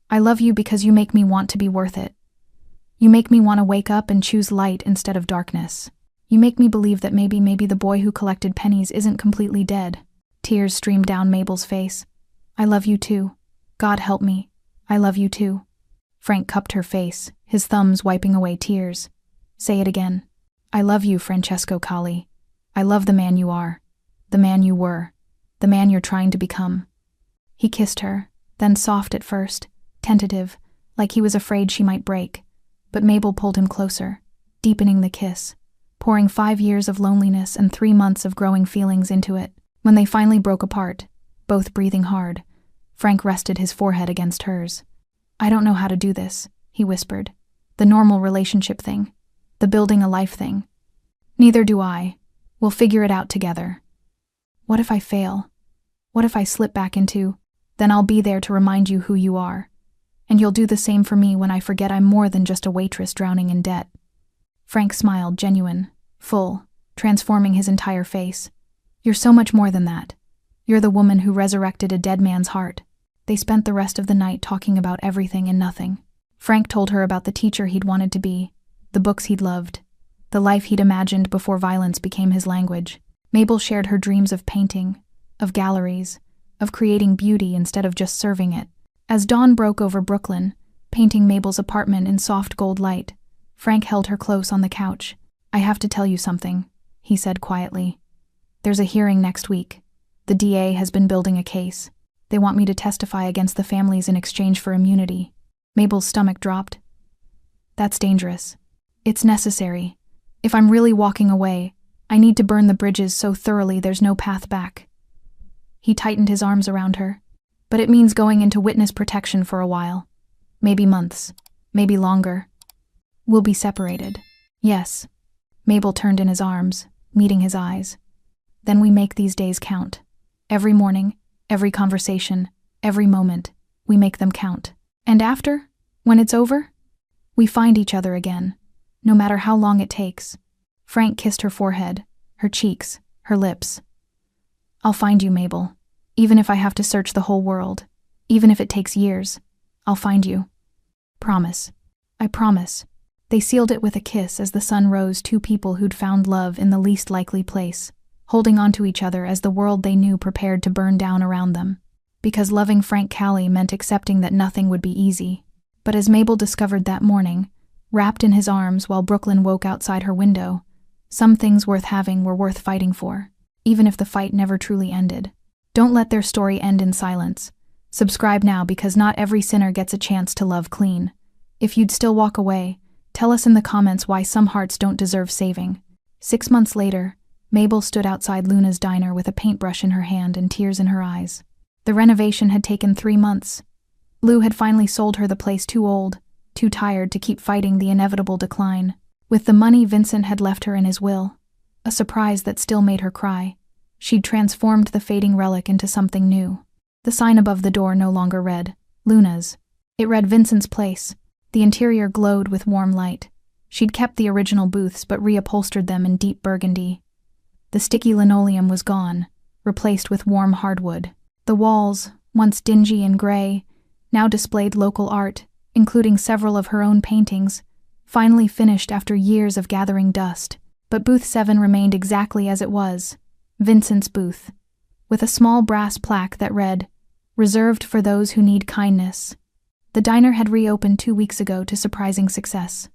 I love you because you make me want to be worth it. You make me want to wake up and choose light instead of darkness. You make me believe that maybe the boy who collected pennies isn't completely dead. Tears streamed down Mabel's face. I love you too. God help me. I love you too. Frank cupped her face, his thumbs wiping away tears. Say it again. I love you, Francesco Colli. I love the man you are. The man you were. The man you're trying to become. He kissed her, then soft at first, tentative, like he was afraid she might break. But Mabel pulled him closer, deepening the kiss, pouring 5 years of loneliness and 3 months of growing feelings into it. When they finally broke apart, both breathing hard, Frank rested his forehead against hers. I don't know how to do this, he whispered. The normal relationship thing. The building a life thing. Neither do I. We'll figure it out together. What if I fail? What if I slip back into? Then I'll be there to remind you who you are. And you'll do the same for me when I forget I'm more than just a waitress drowning in debt. Frank smiled, genuine, full, transforming his entire face. You're so much more than that. You're the woman who resurrected a dead man's heart. They spent the rest of the night talking about everything and nothing. Frank told her about the teacher he'd wanted to be, the books he'd loved, the life he'd imagined before violence became his language. Mabel shared her dreams of painting, of galleries, of creating beauty instead of just serving it. As dawn broke over Brooklyn, painting Mabel's apartment in soft gold light, Frank held her close on the couch. I have to tell you something, he said quietly. There's a hearing next week. The DA has been building a case. They want me to testify against the families in exchange for immunity. Mabel's stomach dropped. That's dangerous. It's necessary. If I'm really walking away, I need to burn the bridges so thoroughly there's no path back. He tightened his arms around her. But it means going into witness protection for a while. Maybe months. Maybe longer. We'll be separated. Yes. Mabel turned in his arms, meeting his eyes. Then we make these days count. Every morning, every conversation, every moment, we make them count. And after, when it's over, we find each other again, no matter how long it takes. Frank kissed her forehead, her cheeks, her lips. I'll find you, Mabel. Even if I have to search the whole world, even if it takes years, I'll find you. Promise. I promise. They sealed it with a kiss as the sun rose, two people who'd found love in the least likely place, holding on to each other as the world they knew prepared to burn down around them. Because loving Frank Colli meant accepting that nothing would be easy. But as Mabel discovered that morning, wrapped in his arms while Brooklyn woke outside her window, some things worth having were worth fighting for, even if the fight never truly ended. Don't let their story end in silence. Subscribe now because not every sinner gets a chance to love clean. If you'd still walk away, tell us in the comments why some hearts don't deserve saving. 6 months later, Mabel stood outside Luna's diner with a paintbrush in her hand and tears in her eyes. The renovation had taken 3 months. Lou had finally sold her the place too old, too tired to keep fighting the inevitable decline. With the money Vincent had left her in his will, a surprise that still made her cry, she'd transformed the fading relic into something new. The sign above the door no longer read, Luna's. It read Vincent's place. The interior glowed with warm light. She'd kept the original booths but reupholstered them in deep burgundy. The sticky linoleum was gone, replaced with warm hardwood. The walls, once dingy and gray, now displayed local art, including several of her own paintings, finally finished after years of gathering dust. But booth 7 remained exactly as it was, Vincent's booth, with a small brass plaque that read, Reserved for those who need kindness. The diner had reopened 2 weeks ago to surprising success.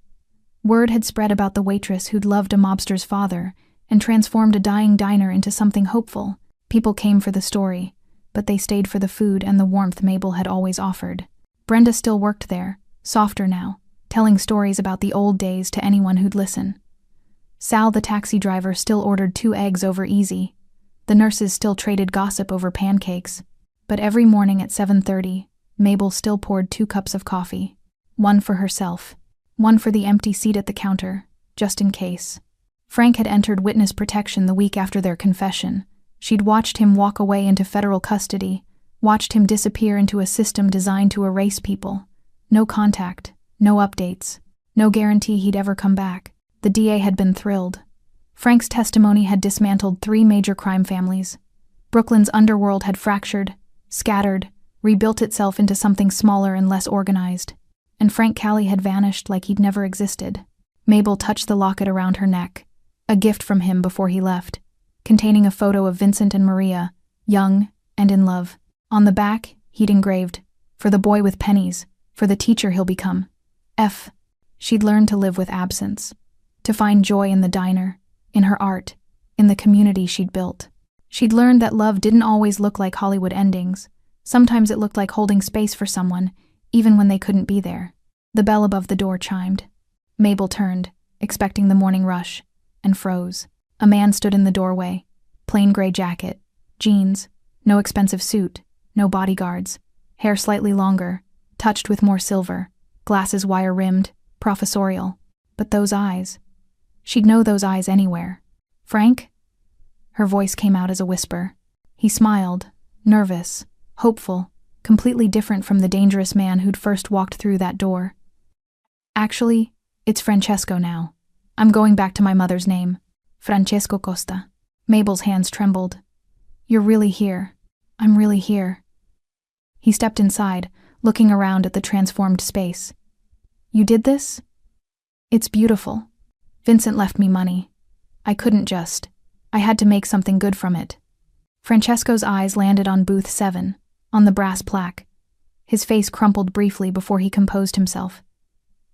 Word had spread about the waitress who'd loved a mobster's father and transformed a dying diner into something hopeful. People came for the story, but they stayed for the food and the warmth Mabel had always offered. Brenda still worked there, softer now, telling stories about the old days to anyone who'd listen. Sal, the taxi driver, still ordered 2 eggs over easy. The nurses still traded gossip over pancakes. But every morning at 7:30, Mabel still poured 2 cups of coffee. One for herself, one for the empty seat at the counter, just in case. Frank had entered witness protection the week after their confession. She'd watched him walk away into federal custody, watched him disappear into a system designed to erase people. No contact, no updates, no guarantee he'd ever come back. The DA had been thrilled. Frank's testimony had dismantled 3 major crime families. Brooklyn's underworld had fractured, scattered, rebuilt itself into something smaller and less organized. And Frank Callie had vanished like he'd never existed. Mabel touched the locket around her neck, a gift from him before he left, containing a photo of Vincent and Maria, young and in love. On the back, he'd engraved, "For the boy with pennies, for the teacher he'll become." She'd learned to live with absence, to find joy in the diner, in her art, in the community she'd built. She'd learned that love didn't always look like Hollywood endings. Sometimes it looked like holding space for someone, even when they couldn't be there. The bell above the door chimed. Mabel turned, expecting the morning rush, and froze. A man stood in the doorway, plain gray jacket, jeans, no expensive suit, no bodyguards, hair slightly longer, touched with more silver, glasses wire-rimmed, professorial. But those eyes. She'd know those eyes anywhere. "Frank?" Her voice came out as a whisper. He smiled, nervous, hopeful, completely different from the dangerous man who'd first walked through that door. "Actually, it's Francesco now. I'm going back to my mother's name. Francesco Costa." Mabel's hands trembled. "You're really here. I'm really here." He stepped inside, looking around at the transformed space. "You did this? It's beautiful. Vincent left me money. I couldn't just. I had to make something good from it." Francesco's eyes landed on booth 7, on the brass plaque. His face crumpled briefly before he composed himself.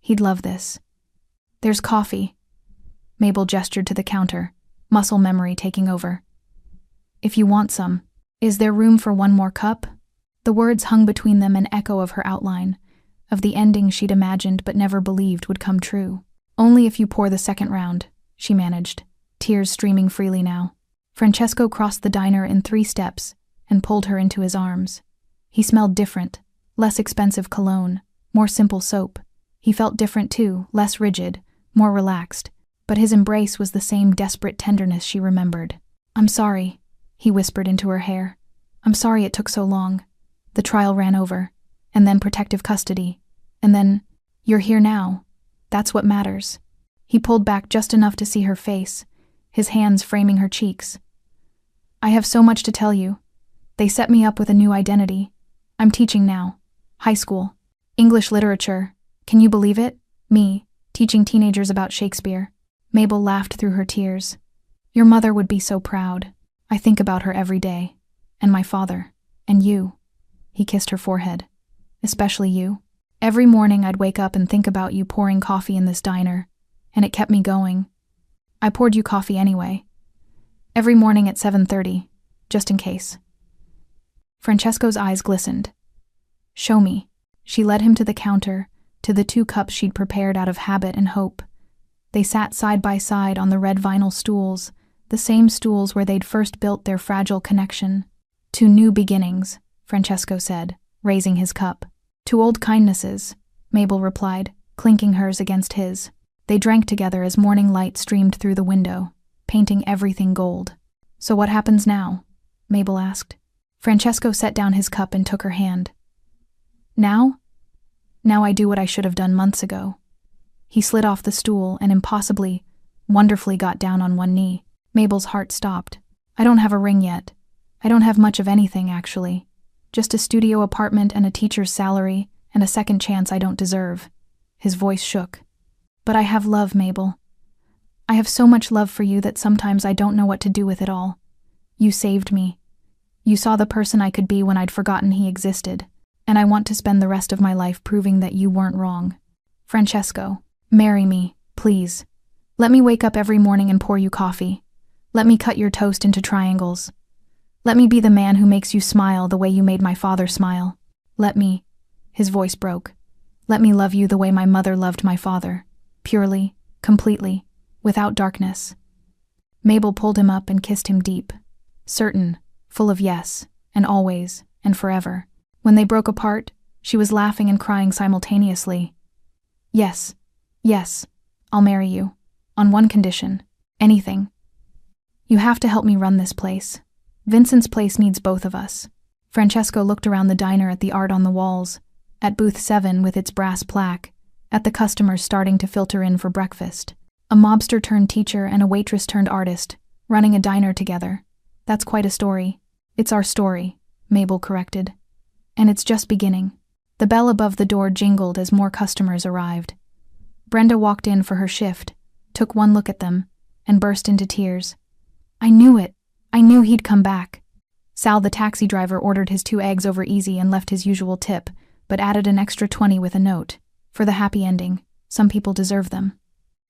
He'd love this. "There's coffee." Mabel gestured to the counter, muscle memory taking over. "If you want some. Is there room for one more cup?" The words hung between them, an echo of her outline, of the ending she'd imagined but never believed would come true. "Only if you pour the second round," she managed, tears streaming freely now. Francesco crossed the diner in 3 steps and pulled her into his arms. He smelled different, less expensive cologne, more simple soap. He felt different too, less rigid, more relaxed, but his embrace was the same desperate tenderness she remembered. "I'm sorry," he whispered into her hair. "I'm sorry it took so long. The trial ran over, and then protective custody, and then, you're here now. That's what matters." He pulled back just enough to see her face, his hands framing her cheeks. "I have so much to tell you. They set me up with a new identity. I'm teaching now. High school. English literature. Can you believe it? Me, teaching teenagers about Shakespeare." Mabel laughed through her tears. "Your mother would be so proud. I think about her every day. And my father. And you." He kissed her forehead. "Especially you. Every morning I'd wake up and think about you pouring coffee in this diner, and it kept me going. I poured you coffee anyway. Every morning at 7:30, just in case." Francesco's eyes glistened. "Show me." She led him to the counter, to the 2 cups she'd prepared out of habit and hope. They sat side by side on the red vinyl stools, the same stools where they'd first built their fragile connection. "To new beginnings," Francesco said, raising his cup. "To old kindnesses," Mabel replied, clinking hers against his. They drank together as morning light streamed through the window, painting everything gold. "So what happens now?" Mabel asked. Francesco set down his cup and took her hand. "Now? Now I do what I should have done months ago." He slid off the stool and impossibly, wonderfully got down on one knee. Mabel's heart stopped. "I don't have a ring yet. I don't have much of anything, actually. Just a studio apartment and a teacher's salary and a second chance I don't deserve." His voice shook. "But I have love, Mabel. I have so much love for you that sometimes I don't know what to do with it all. You saved me. You saw the person I could be when I'd forgotten he existed, and I want to spend the rest of my life proving that you weren't wrong. Francesco, marry me, please. Let me wake up every morning and pour you coffee. Let me cut your toast into triangles. Let me be the man who makes you smile the way you made my father smile. Let me," his voice broke, "let me love you the way my mother loved my father, purely, completely, without darkness." Mabel pulled him up and kissed him deep, certain, full of yes, and always, and forever. When they broke apart, she was laughing and crying simultaneously. "Yes, yes, I'll marry you. On one condition. Anything. You have to help me run this place. Vincent's place needs both of us." Francesco looked around the diner at the art on the walls, at booth 7 with its brass plaque, at the customers starting to filter in for breakfast. A mobster turned teacher and a waitress turned artist, running a diner together. That's quite a story. It's our story, Mabel corrected. And it's just beginning. The bell above the door jingled as more customers arrived. Brenda walked in for her shift, took one look at them, and burst into tears. I knew it. I knew he'd come back. Sal, the taxi driver, ordered his 2 eggs over easy and left his usual tip, but added an extra 20 with a note. For the happy ending, some people deserve them.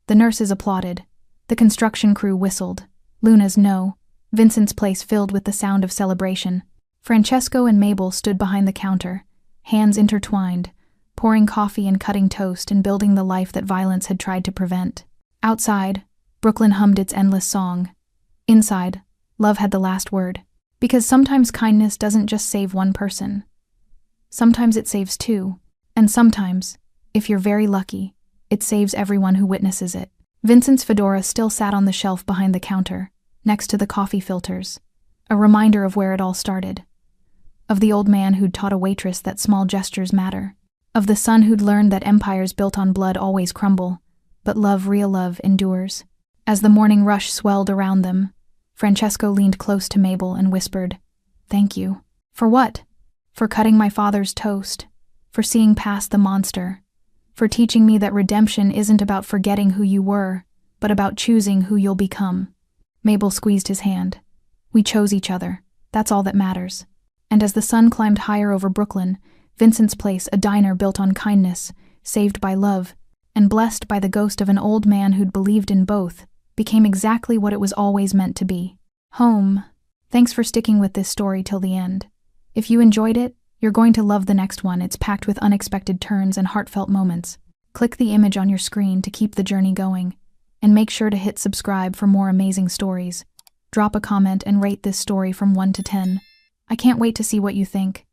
The nurses applauded. The construction crew whistled. Luna's no. Vincent's place filled with the sound of celebration. Francesco and Mabel stood behind the counter, hands intertwined, pouring coffee and cutting toast and building the life that violence had tried to prevent. Outside, Brooklyn hummed its endless song. Inside, love had the last word. Because sometimes kindness doesn't just save one person. Sometimes it saves 2. And sometimes, if you're very lucky, it saves everyone who witnesses it. Vincent's fedora still sat on the shelf behind the counter, next to the coffee filters, a reminder of where it all started. Of the old man who'd taught a waitress that small gestures matter. Of the son who'd learned that empires built on blood always crumble, but love, real love, endures. As the morning rush swelled around them, Francesco leaned close to Mabel and whispered, "Thank you." For what? For cutting my father's toast, for seeing past the monster, for teaching me that redemption isn't about forgetting who you were, but about choosing who you'll become. Mabel squeezed his hand. We chose each other. That's all that matters. And as the sun climbed higher over Brooklyn, Vincent's place, a diner built on kindness, saved by love, and blessed by the ghost of an old man who'd believed in both, became exactly what it was always meant to be. Home. Thanks for sticking with this story till the end. If you enjoyed it, you're going to love the next one. It's packed with unexpected turns and heartfelt moments. Click the image on your screen to keep the journey going, and make sure to hit subscribe for more amazing stories. Drop a comment and rate this story from 1 to 10. I can't wait to see what you think.